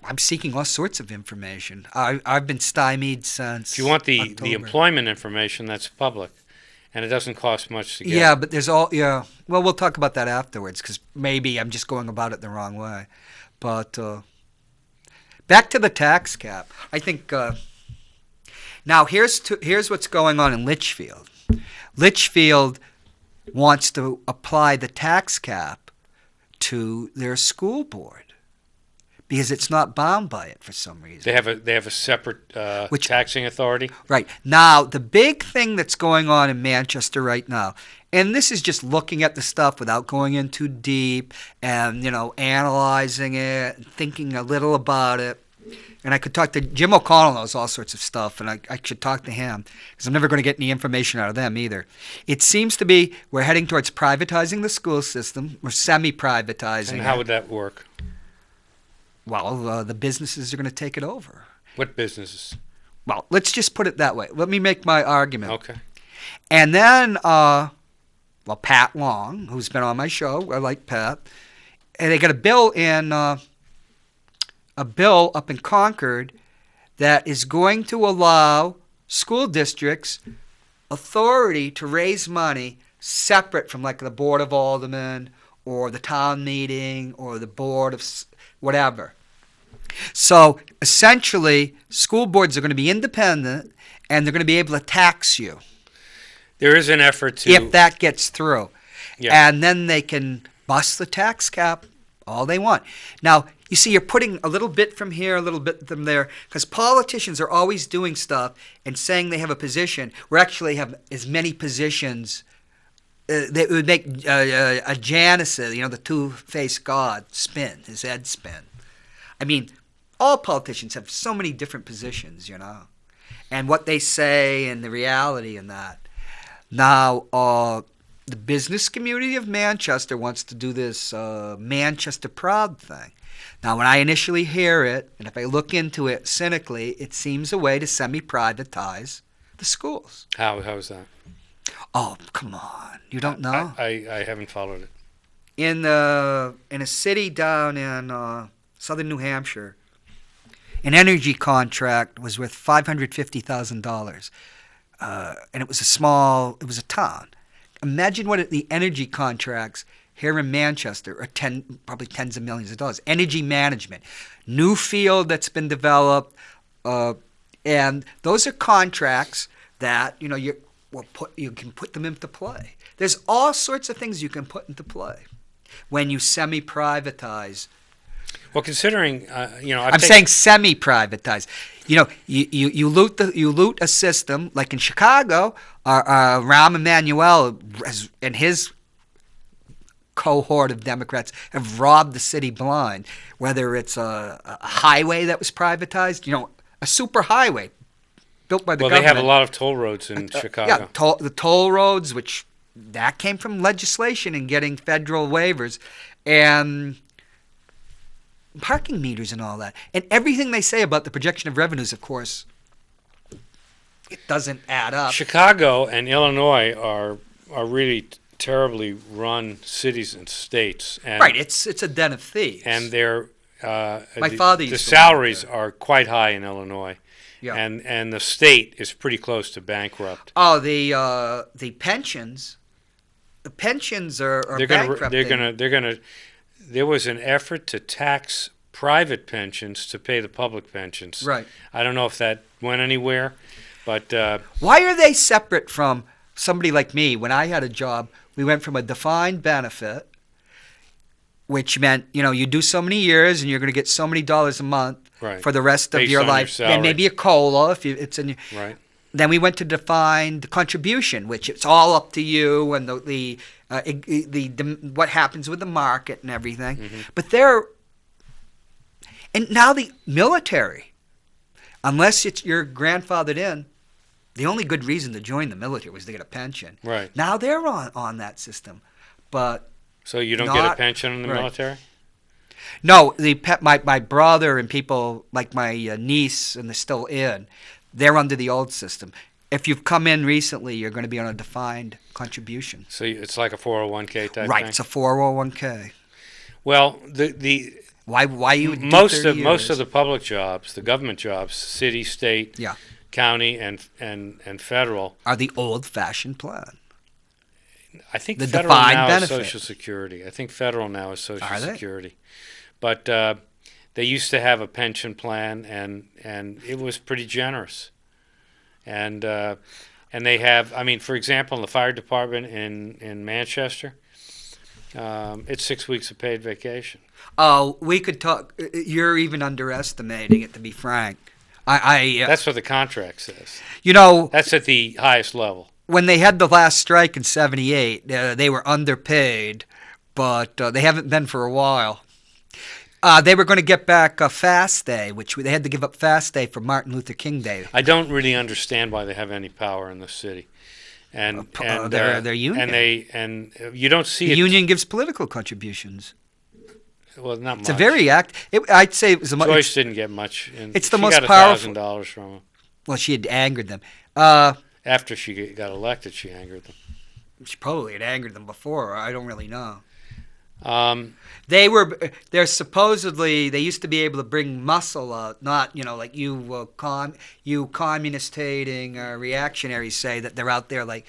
[SPEAKER 1] I'm seeking all sorts of information. I've been stymied since
[SPEAKER 2] If you want the
[SPEAKER 1] October.
[SPEAKER 2] employment information, that's public, and it doesn't cost much to get.
[SPEAKER 1] Yeah, but there's well, we'll talk about that afterwards because maybe I'm just going about it the wrong way. But back to the tax cap. I think now here's what's going on in Litchfield. Litchfield wants to apply the tax cap to their school board because it's not bound by it for some reason.
[SPEAKER 2] They have a separate taxing authority.
[SPEAKER 1] Right. Now, the big thing that's going on in Manchester right now, and this is just looking at the stuff without going in too deep and, analyzing it, and thinking a little about it. And I could talk to Jim O'Connell knows all sorts of stuff, and I should talk to him because I'm never going to get any information out of them either. It seems to be we're heading towards privatizing the school system. We're semi-privatizing
[SPEAKER 2] And
[SPEAKER 1] it.
[SPEAKER 2] how would that work?
[SPEAKER 1] Well, the businesses are going to take it over.
[SPEAKER 2] What businesses?
[SPEAKER 1] Well, let's just put it that way. Let me make my argument.
[SPEAKER 2] Okay.
[SPEAKER 1] And then, Pat Long, who's been on my show, I like Pat, and they got a bill up in Concord that is going to allow school districts authority to raise money separate from like the Board of Aldermen or the town meeting or the board of whatever. So essentially, school boards are going to be independent and they're going to be able to tax you.
[SPEAKER 2] There is an effort to...
[SPEAKER 1] If that gets through.
[SPEAKER 2] Yeah.
[SPEAKER 1] And then they can bust the tax cap all they want. Now, You see, you're putting a little bit from here, a little bit from there, because politicians are always doing stuff and saying they have a position. We actually have as many positions that would make a Janus, the two-faced god, spin, his head spin. I mean, all politicians have so many different positions, and what they say and the reality in that. Now, the business community of Manchester wants to do this Manchester Proud thing. Now, when I initially hear it, and if I look into it cynically, it seems a way to semi-privatize the schools.
[SPEAKER 2] How is that?
[SPEAKER 1] Oh, come on. You don't know?
[SPEAKER 2] I haven't followed it.
[SPEAKER 1] In a city down in southern New Hampshire, an energy contract was worth $550,000. And it was a town. Imagine what the energy contracts here in Manchester are probably tens of millions of dollars. Energy management, new field that's been developed, and those are contracts that you can put them into play. There's all sorts of things you can put into play when you semi-privatize.
[SPEAKER 2] Well, considering
[SPEAKER 1] I'm saying semi-privatized. You loot a system like in Chicago. Rahm Emanuel and his cohort of Democrats have robbed the city blind. Whether it's a highway that was privatized, a super highway built by the government.
[SPEAKER 2] Well, they have a lot of toll roads in Chicago.
[SPEAKER 1] Yeah, the toll roads, which that came from legislation and getting federal waivers, and parking meters and all that. And everything they say about the projection of revenues, of course, it doesn't add up.
[SPEAKER 2] Chicago and Illinois are really terribly run cities and states. And,
[SPEAKER 1] right, it's a den of thieves.
[SPEAKER 2] And they're the salaries are quite high in Illinois. Yeah. And the state is pretty close to bankrupt.
[SPEAKER 1] Oh, the pensions. The pensions are bankrupting.
[SPEAKER 2] There was an effort to tax private pensions to pay the public pensions.
[SPEAKER 1] Right.
[SPEAKER 2] I don't know if that went anywhere, but
[SPEAKER 1] why are they separate from somebody like me? When I had a job, we went from a defined benefit, which meant you do so many years and you're going to get so many dollars a month for the rest of your life, and maybe a COLA if it's in.
[SPEAKER 2] Right.
[SPEAKER 1] Then we went to defined contribution, which it's all up to you and the what happens with the market and everything. Mm-hmm. But and now the military, unless you're grandfathered in, the only good reason to join the military was to get a pension.
[SPEAKER 2] Right.
[SPEAKER 1] Now they're on that system, but
[SPEAKER 2] so you don't get a pension in the military?
[SPEAKER 1] No, my brother and people like my niece, and they're still in. They're under the old system. If you've come in recently, you're going to be on a defined contribution.
[SPEAKER 2] So it's like a 401k type thing?
[SPEAKER 1] Right, it's a 401k.
[SPEAKER 2] Well,
[SPEAKER 1] why you
[SPEAKER 2] most of the public jobs, the government jobs, city, state, county, and federal,
[SPEAKER 1] are the old-fashioned plan.
[SPEAKER 2] I think
[SPEAKER 1] the
[SPEAKER 2] federal
[SPEAKER 1] defined
[SPEAKER 2] now
[SPEAKER 1] benefit.
[SPEAKER 2] is Social Security. I think federal now is Social
[SPEAKER 1] Are they?
[SPEAKER 2] Security. But they used to have a pension plan, and it was pretty generous. And they have, for example, in the fire department in Manchester, it's 6 weeks of paid vacation.
[SPEAKER 1] Oh, we could talk. You're even underestimating it, to be frank.
[SPEAKER 2] That's what the contract says. That's at the highest level.
[SPEAKER 1] When they had the last strike in '78, they were underpaid, but they haven't been for a while. They were going to get back a fast day, which they had to give up fast day for Martin Luther King Day.
[SPEAKER 2] I don't really understand why they have any power in the city, and
[SPEAKER 1] their union.
[SPEAKER 2] And you don't see
[SPEAKER 1] the union gives political contributions.
[SPEAKER 2] Well, not much.
[SPEAKER 1] It's a very I'd say it was a
[SPEAKER 2] Joyce didn't get much.
[SPEAKER 1] It's the most
[SPEAKER 2] powerful. She got $1,000 from him.
[SPEAKER 1] Well, she had angered them.
[SPEAKER 2] After she got elected, she angered them.
[SPEAKER 1] She probably had angered them before. I don't really know. They're supposedly, they used to be able to bring muscle out, not, like you communist-hating reactionaries say that they're out there like,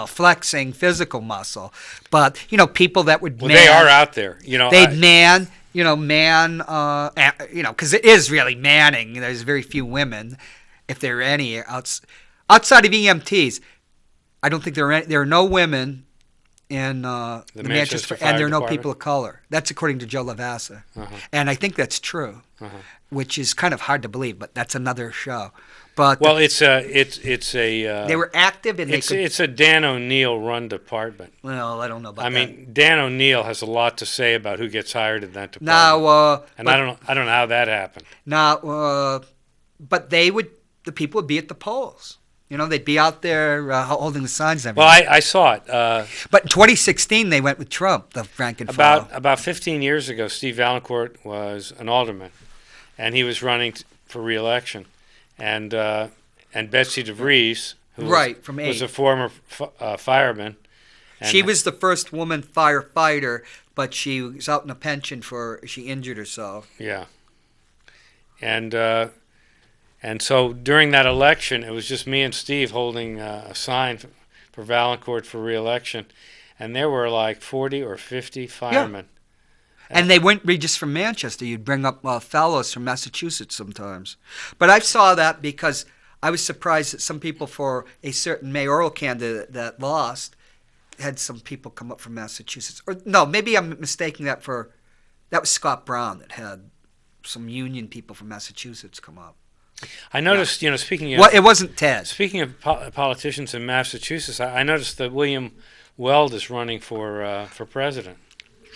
[SPEAKER 1] flexing physical muscle. But, people that would
[SPEAKER 2] man. Well, they are out there.
[SPEAKER 1] They'd man, because it is really manning. There's very few women, if there are any, outside of EMTs. I don't think there are no women in the
[SPEAKER 2] Manchester
[SPEAKER 1] and there
[SPEAKER 2] Fire
[SPEAKER 1] are no
[SPEAKER 2] Department?
[SPEAKER 1] people of color. That's according to Joe Lavassa.
[SPEAKER 2] Uh-huh.
[SPEAKER 1] And I think that's true,
[SPEAKER 2] Uh-huh.
[SPEAKER 1] which is kind of hard to believe, but that's another show. But
[SPEAKER 2] Well, it's a
[SPEAKER 1] they were active and
[SPEAKER 2] it's a Dan O'Neill run department.
[SPEAKER 1] well, I don't know about
[SPEAKER 2] I
[SPEAKER 1] that.
[SPEAKER 2] mean, Dan O'Neill has a lot to say about who gets hired in that department.
[SPEAKER 1] Now,
[SPEAKER 2] and I don't know how that happened.
[SPEAKER 1] But the people would be at the polls. You know, they'd be out there holding the signs and
[SPEAKER 2] Well,
[SPEAKER 1] everything.
[SPEAKER 2] I saw it.
[SPEAKER 1] But in 2016, they went with Trump, the rank and file.
[SPEAKER 2] About 15 years ago, Steve Valancourt was an alderman, and he was running for re-election, and Betsy DeVries, who
[SPEAKER 1] from
[SPEAKER 2] was
[SPEAKER 1] 8.
[SPEAKER 2] a former fireman. And
[SPEAKER 1] She was the first woman firefighter, but she was out in a pension she injured herself.
[SPEAKER 2] Yeah. And so during that election, it was just me and Steve holding a sign for Valancourt for re-election, and there were like 40 or 50 firemen.
[SPEAKER 1] And they wouldn't be just from Manchester. You'd bring up fellows from Massachusetts sometimes. But I saw that because I was surprised that some people for a certain mayoral candidate that lost had some people come up from Massachusetts. Or no, maybe I'm mistaking that that was Scott Brown that had some union people from Massachusetts come up.
[SPEAKER 2] I noticed, speaking of...
[SPEAKER 1] Well, it wasn't Ted.
[SPEAKER 2] Speaking of politicians in Massachusetts, I noticed that William Weld is running for president.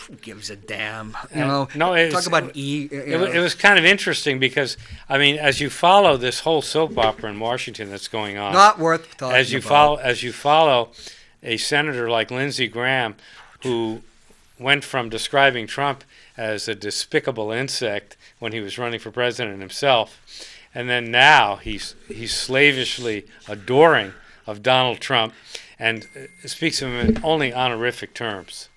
[SPEAKER 1] Who gives a damn?
[SPEAKER 2] No,
[SPEAKER 1] talk about an
[SPEAKER 2] It was kind of interesting because, I mean, as you follow this whole soap opera in Washington that's going on,
[SPEAKER 1] not worth talking about.
[SPEAKER 2] As you follow a senator like Lindsey Graham, who went from describing Trump as a despicable insect when he was running for president himself, and then now he's slavishly adoring of Donald Trump and speaks of him in only honorific terms.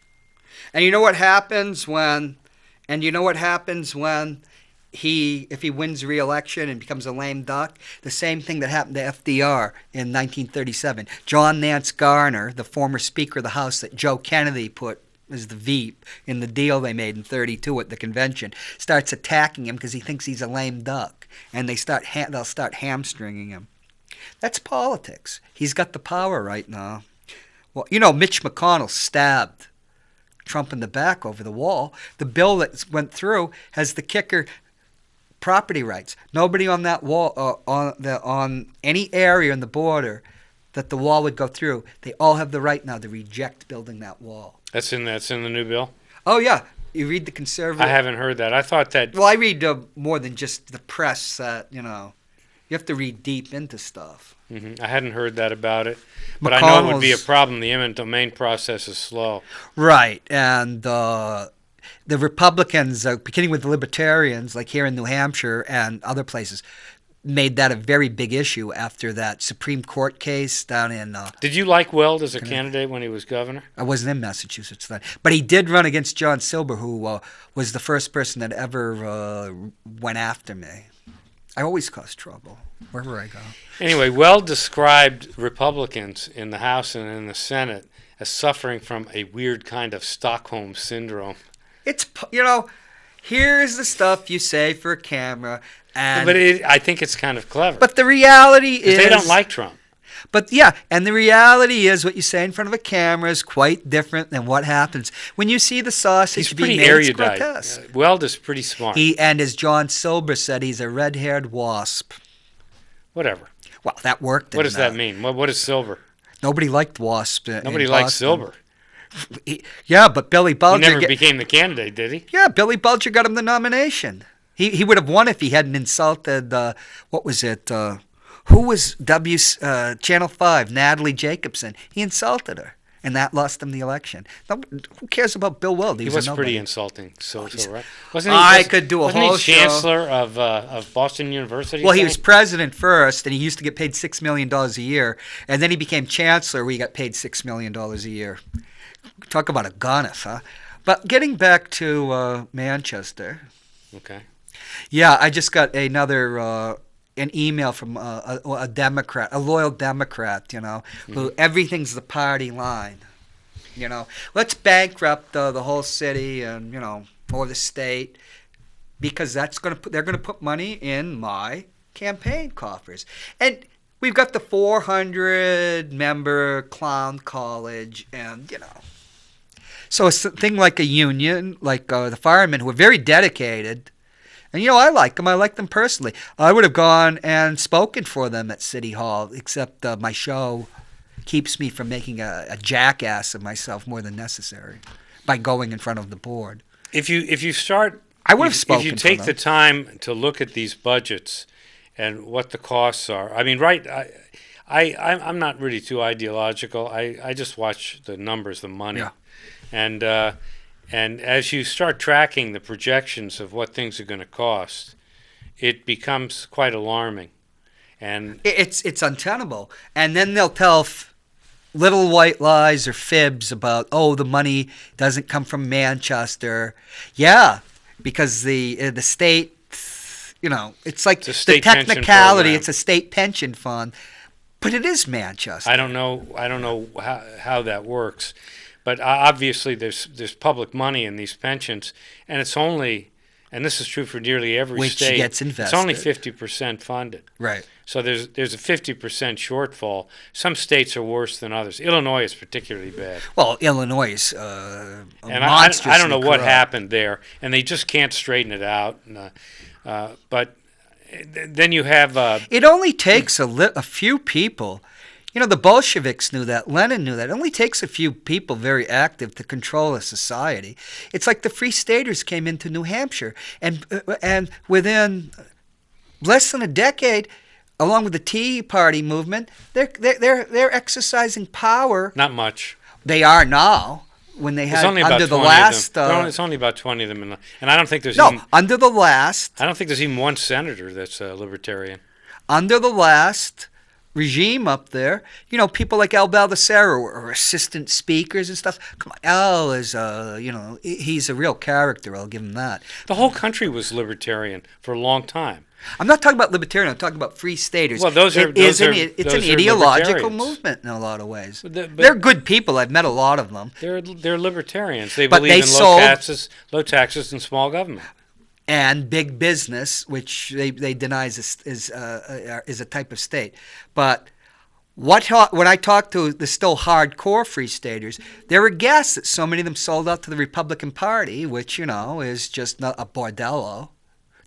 [SPEAKER 1] And you know what happens when if he wins re-election and becomes a lame duck? The same thing that happened to FDR in 1937. John Nance Garner, the former Speaker of the House that Joe Kennedy put as the Veep in the deal they made in 32 at the convention, starts attacking him because he thinks he's a lame duck, and they'll start hamstringing him. That's politics. He's got the power right now. Well, Mitch McConnell stabbed Trump in the back over the wall. The bill that went through has the kicker: property rights. Nobody on that wall, on any area in the border that the wall would go through, they all have the right now to reject building that wall.
[SPEAKER 2] That's in the new bill?
[SPEAKER 1] Oh, yeah. You read the conservative...
[SPEAKER 2] I haven't heard that. I thought that...
[SPEAKER 1] Well, I read more than just the press that, you have to read deep into stuff.
[SPEAKER 2] Mm-hmm. I hadn't heard that about it. But I know it would be a problem. The eminent domain process is slow. Right.
[SPEAKER 1] And the Republicans, beginning with the Libertarians, like here in New Hampshire and other places, made that a very big issue after that Supreme Court case down in...
[SPEAKER 2] Did you like Weld as a candidate when he was governor?
[SPEAKER 1] I wasn't in Massachusetts then. But he did run against John Silber, who was the first person that ever went after me. I always cause trouble, wherever I go.
[SPEAKER 2] Anyway, Weld described Republicans in the House and in the Senate as suffering from a weird kind of Stockholm syndrome.
[SPEAKER 1] It's, here's the stuff you say for a camera.
[SPEAKER 2] But I think it's kind of clever.
[SPEAKER 1] But the reality is...
[SPEAKER 2] They don't like Trump.
[SPEAKER 1] But yeah, and the reality is what you say in front of a camera is quite different than what happens when you see the sausage being made. He's pretty erudite.
[SPEAKER 2] Weld is pretty smart.
[SPEAKER 1] And as John Silber said, he's a red-haired wasp.
[SPEAKER 2] Whatever.
[SPEAKER 1] Well, that worked.
[SPEAKER 2] What does that mean? What is Silber?
[SPEAKER 1] Nobody liked wasp.
[SPEAKER 2] Nobody liked Silber.
[SPEAKER 1] Yeah, but Billy Bulger...
[SPEAKER 2] He never became the candidate, did he?
[SPEAKER 1] Yeah, Billy Bulger got him the nomination. He would have won if he hadn't insulted, what was it, who was Channel 5, Natalie Jacobson. He insulted her, and that lost him the election. Who cares about Bill Weld?
[SPEAKER 2] He was pretty insulting, right?
[SPEAKER 1] Could do a whole
[SPEAKER 2] Wasn't he chancellor of Boston University?
[SPEAKER 1] Well, he was president first, and he used to get paid $6 million a year, and then he became chancellor where he got paid $6 million a year. Talk about a gonif, huh? But getting back to Manchester...
[SPEAKER 2] Okay.
[SPEAKER 1] Yeah, I just got an email from a Democrat, a loyal Democrat, who everything's the party line. Let's bankrupt the whole city and, or the state because they're going to put money in my campaign coffers. And we've got the 400-member clown college and, So a thing like a union, like the firemen who are very dedicated, and I like them. I like them personally. I would have gone and spoken for them at City Hall, except my show keeps me from making a jackass of myself more than necessary by going in front of the board.
[SPEAKER 2] If you start,
[SPEAKER 1] I would have spoken.
[SPEAKER 2] If you take the time to look at these budgets and what the costs are, I mean, right? I'm not really too ideological. I just watch the numbers, the money, and as you start tracking the projections of what things are going to cost, it becomes quite alarming, and
[SPEAKER 1] it's untenable. And then they'll tell little white lies or fibs about, the money doesn't come from Manchester. Yeah, because the state, it's like the technicality. It's a state pension fund, but it is Manchester.
[SPEAKER 2] I don't know how that works, but obviously there's public money in these pensions, and it's only, and this is true for nearly every state,
[SPEAKER 1] which gets invested.
[SPEAKER 2] It's only 50% funded.
[SPEAKER 1] Right.
[SPEAKER 2] So there's a 50% shortfall. Some states are worse than others. Illinois is particularly bad.
[SPEAKER 1] Well, Illinois is
[SPEAKER 2] monstrously I don't know what happened there, and they just can't straighten it out. But then you have...
[SPEAKER 1] it only takes a few people. The Bolsheviks knew that. Lenin knew that. It only takes a few people very active to control a society. It's like the Free Staters came into New Hampshire, and within less than a decade, along with the Tea Party movement, they're exercising power.
[SPEAKER 2] Not much.
[SPEAKER 1] They are now. When they had under the last,
[SPEAKER 2] it's only about 20 of them, and I don't think there's
[SPEAKER 1] under the last.
[SPEAKER 2] I don't think there's even one senator that's a libertarian.
[SPEAKER 1] Under the last regime up there, people like Al Baldessaro were assistant speakers and stuff. Come on, Al is, he's a real character. I'll give him that.
[SPEAKER 2] The whole country was libertarian for a long time.
[SPEAKER 1] I'm not talking about libertarian. I'm talking about free staters.
[SPEAKER 2] Well, it's
[SPEAKER 1] an ideological movement in a lot of ways. They're good people. I've met a lot of them.
[SPEAKER 2] They're libertarians. They believe in low taxes and small government.
[SPEAKER 1] And big business, which they deny is a type of state. But when I talk to the still hardcore free staters, they're aghast that so many of them sold out to the Republican Party, which is just not a bordello,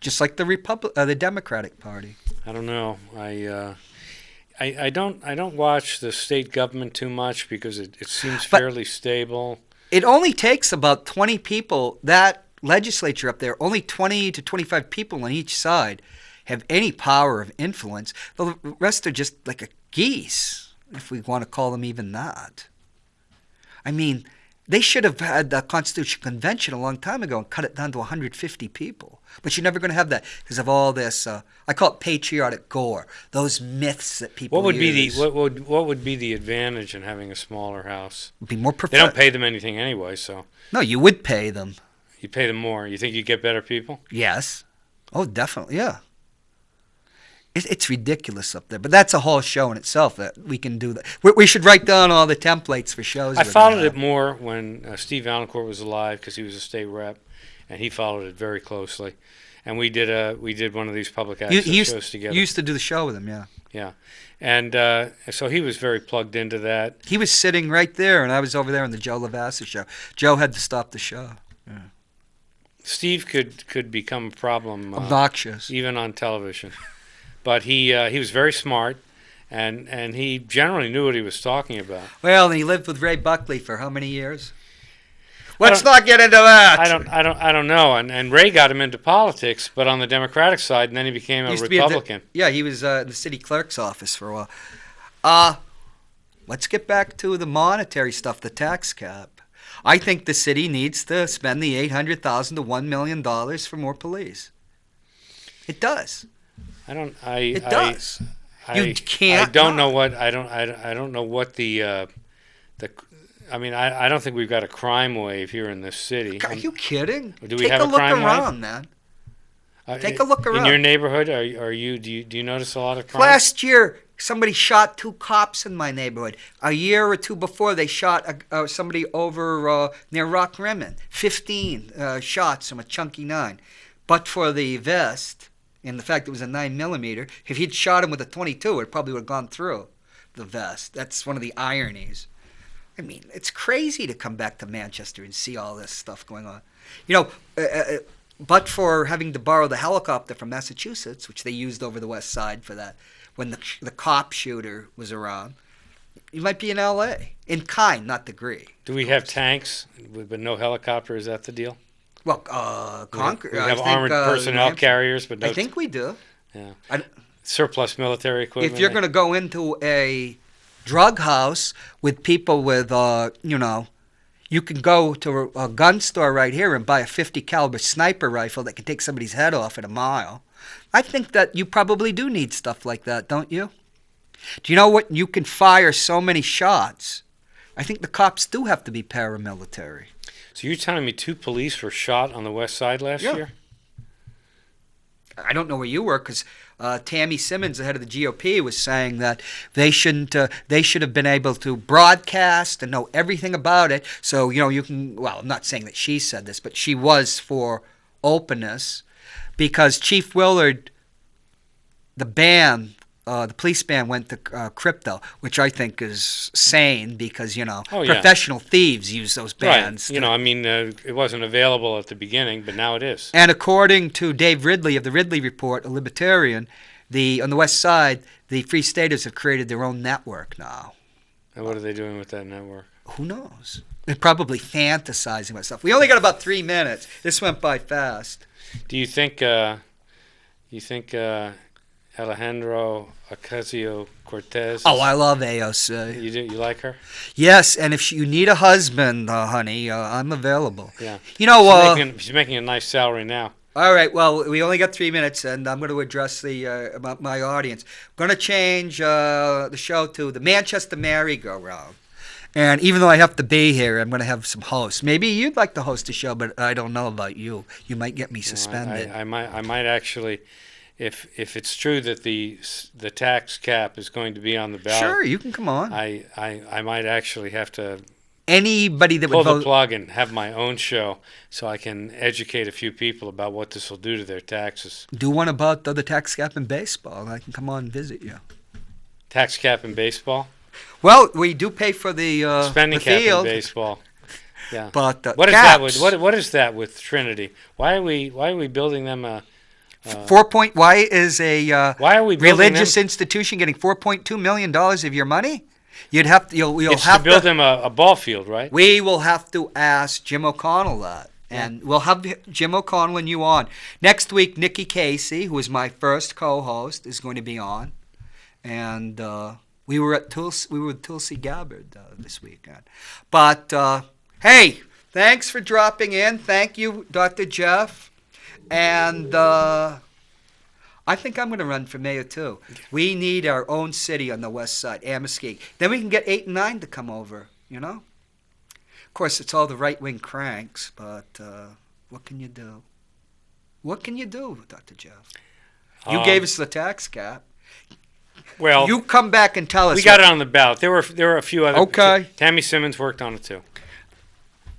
[SPEAKER 1] just like the Democratic Party.
[SPEAKER 2] I don't know. I don't watch the state government too much because it seems fairly stable.
[SPEAKER 1] It only takes about 20 people. That legislature up there, only 20 to 25 people on each side have any power of influence. The rest are just like a geese, if we want to call them even that. I mean, they should have had the Constitutional Convention a long time ago and cut it down to 150 people. But you're never going to have that because of all this, I call it patriotic gore, those myths that people use.
[SPEAKER 2] What would be the advantage in having a smaller house?
[SPEAKER 1] It'd be more
[SPEAKER 2] They don't pay them anything anyway, so.
[SPEAKER 1] No, you would pay them.
[SPEAKER 2] You pay them more. You think you get better people?
[SPEAKER 1] Yes. Oh, definitely, yeah. It's ridiculous up there, but that's a whole show in itself that we can do that. We should write down all the templates for shows.
[SPEAKER 2] I followed it more when Steve Valancourt was alive because he was a state rep, and he followed it very closely. And we did one of these public access shows together.
[SPEAKER 1] You used to do the show with him, yeah.
[SPEAKER 2] Yeah, and so he was very plugged into that.
[SPEAKER 1] He was sitting right there, and I was over there on the Joe Lavassa show. Joe had to stop the show. Yeah.
[SPEAKER 2] Steve could become a problem.
[SPEAKER 1] Obnoxious.
[SPEAKER 2] Even on television. But he was very smart, and he generally knew what he was talking about.
[SPEAKER 1] Well, and he lived with Ray Buckley for how many years? Let's not get into that.
[SPEAKER 2] I don't know. And Ray got him into politics, but on the Democratic side, and then he became a Republican.
[SPEAKER 1] He was in the city clerk's office for a while. Let's get back to the monetary stuff, the tax cap. I think the city needs to spend the $800,000 to $1 million for more police. It does. It does. You can't.
[SPEAKER 2] I don't know what the. I mean, I don't think we've got a crime wave here in this city.
[SPEAKER 1] Are you kidding?
[SPEAKER 2] Do we have a crime wave?
[SPEAKER 1] Take a look around, man. Take a look around.
[SPEAKER 2] In your neighborhood, do you notice a lot of crime?
[SPEAKER 1] Last year, somebody shot 2 cops in my neighborhood. A year or 2 before, they shot somebody over near Rock Rimmon. 15 shots from a chunky 9. But for the vest and the fact it was a 9mm, if he'd shot him with a .22, it probably would have gone through the vest. That's one of the ironies. I mean, it's crazy to come back to Manchester and see all this stuff going on. You know, but for having to borrow the helicopter from Massachusetts, which they used over the West Side for that, when the cop shooter was around, you might be in L.A. in kind, not degree.
[SPEAKER 2] Do we have tanks but no helicopter? Is that the deal?
[SPEAKER 1] Well,
[SPEAKER 2] We have armored personnel carriers, but no.
[SPEAKER 1] I think we do.
[SPEAKER 2] Yeah. Surplus military equipment.
[SPEAKER 1] If you're going to go into a drug house with people with, you can go to a gun store right here and buy a .50 caliber sniper rifle that can take somebody's head off in a mile. I think that you probably do need stuff like that, don't you? Do you know what? You can fire so many shots. I think the cops do have to be paramilitary.
[SPEAKER 2] So you're telling me 2 police were shot on the West Side last year?
[SPEAKER 1] I don't know where you were because Tammy Simmons, the head of the GOP, was saying that they shouldn't. They should have been able to broadcast and know everything about it. So you can. Well, I'm not saying that she said this, but she was for openness because Chief Willard, the police band went to crypto, which I think is sane because, professional thieves use those bands.
[SPEAKER 2] Right. It wasn't available at the beginning, but now it is.
[SPEAKER 1] And according to Dave Ridley of the Ridley Report, a libertarian, on the West Side, the Free Staters have created their own network now.
[SPEAKER 2] And what are they doing with that network?
[SPEAKER 1] Who knows? They're probably fantasizing about stuff. We only got about 3 minutes. This went by fast.
[SPEAKER 2] Do you think Alejandro Ocasio-Cortez?
[SPEAKER 1] Oh, I love AOC.
[SPEAKER 2] You like her?
[SPEAKER 1] Yes, and if you need a husband, honey, I'm available.
[SPEAKER 2] Yeah.
[SPEAKER 1] She's
[SPEAKER 2] making a nice salary now.
[SPEAKER 1] All right. Well, we only got 3 minutes, and I'm going to address about my audience. I'm going to change the show to the Manchester Merry-Go-Round. And even though I have to be here, I'm going to have some hosts. Maybe you'd like to host a show, but I don't know about you. You might get me suspended.
[SPEAKER 2] I might actually, if it's true that the tax cap is going to be on the ballot.
[SPEAKER 1] Sure, you can come on.
[SPEAKER 2] I might actually have to
[SPEAKER 1] anybody that
[SPEAKER 2] pull
[SPEAKER 1] would vote,
[SPEAKER 2] the plug and have my own show so I can educate a few people about what this will do to their taxes.
[SPEAKER 1] Do one about the tax cap in baseball, and I can come on and visit you.
[SPEAKER 2] Tax cap in baseball?
[SPEAKER 1] Well, we do pay for the
[SPEAKER 2] spending cap
[SPEAKER 1] field.
[SPEAKER 2] in baseball. Yeah.
[SPEAKER 1] But
[SPEAKER 2] what is that with what is that with Trinity? Why are we building them a
[SPEAKER 1] why is a
[SPEAKER 2] why are we
[SPEAKER 1] religious institution getting $4.2 million of your money? You'll have
[SPEAKER 2] to build them a ball field, right?
[SPEAKER 1] We will have to ask Jim O'Connell that. And we'll have Jim O'Connell and you on. Next week, Nikki Casey, who is my first co-host, is going to be on. And we were with Tulsi Gabbard this weekend. But, hey, thanks for dropping in. Thank you, Dr. Jeff. And I think I'm going to run for mayor, too. We need our own city on the west side, Amiskey. Then we can get 8 and 9 to come over, Of course, it's all the right-wing cranks, but what can you do? What can you do, Dr. Jeff? You gave us the tax cap.
[SPEAKER 2] Well,
[SPEAKER 1] you come back and tell us.
[SPEAKER 2] We got it on the ballot. There were a few other.
[SPEAKER 1] Okay.
[SPEAKER 2] Tammy Simmons worked on it, too.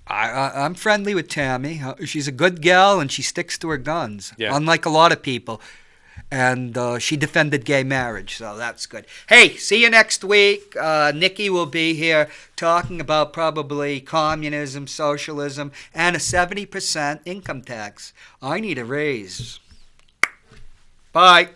[SPEAKER 1] I'm friendly with Tammy. She's a good gal, and she sticks to her guns, unlike a lot of people. And she defended gay marriage, so that's good. Hey, see you next week. Nikki will be here talking about probably communism, socialism, and a 70% income tax. I need a raise. Bye.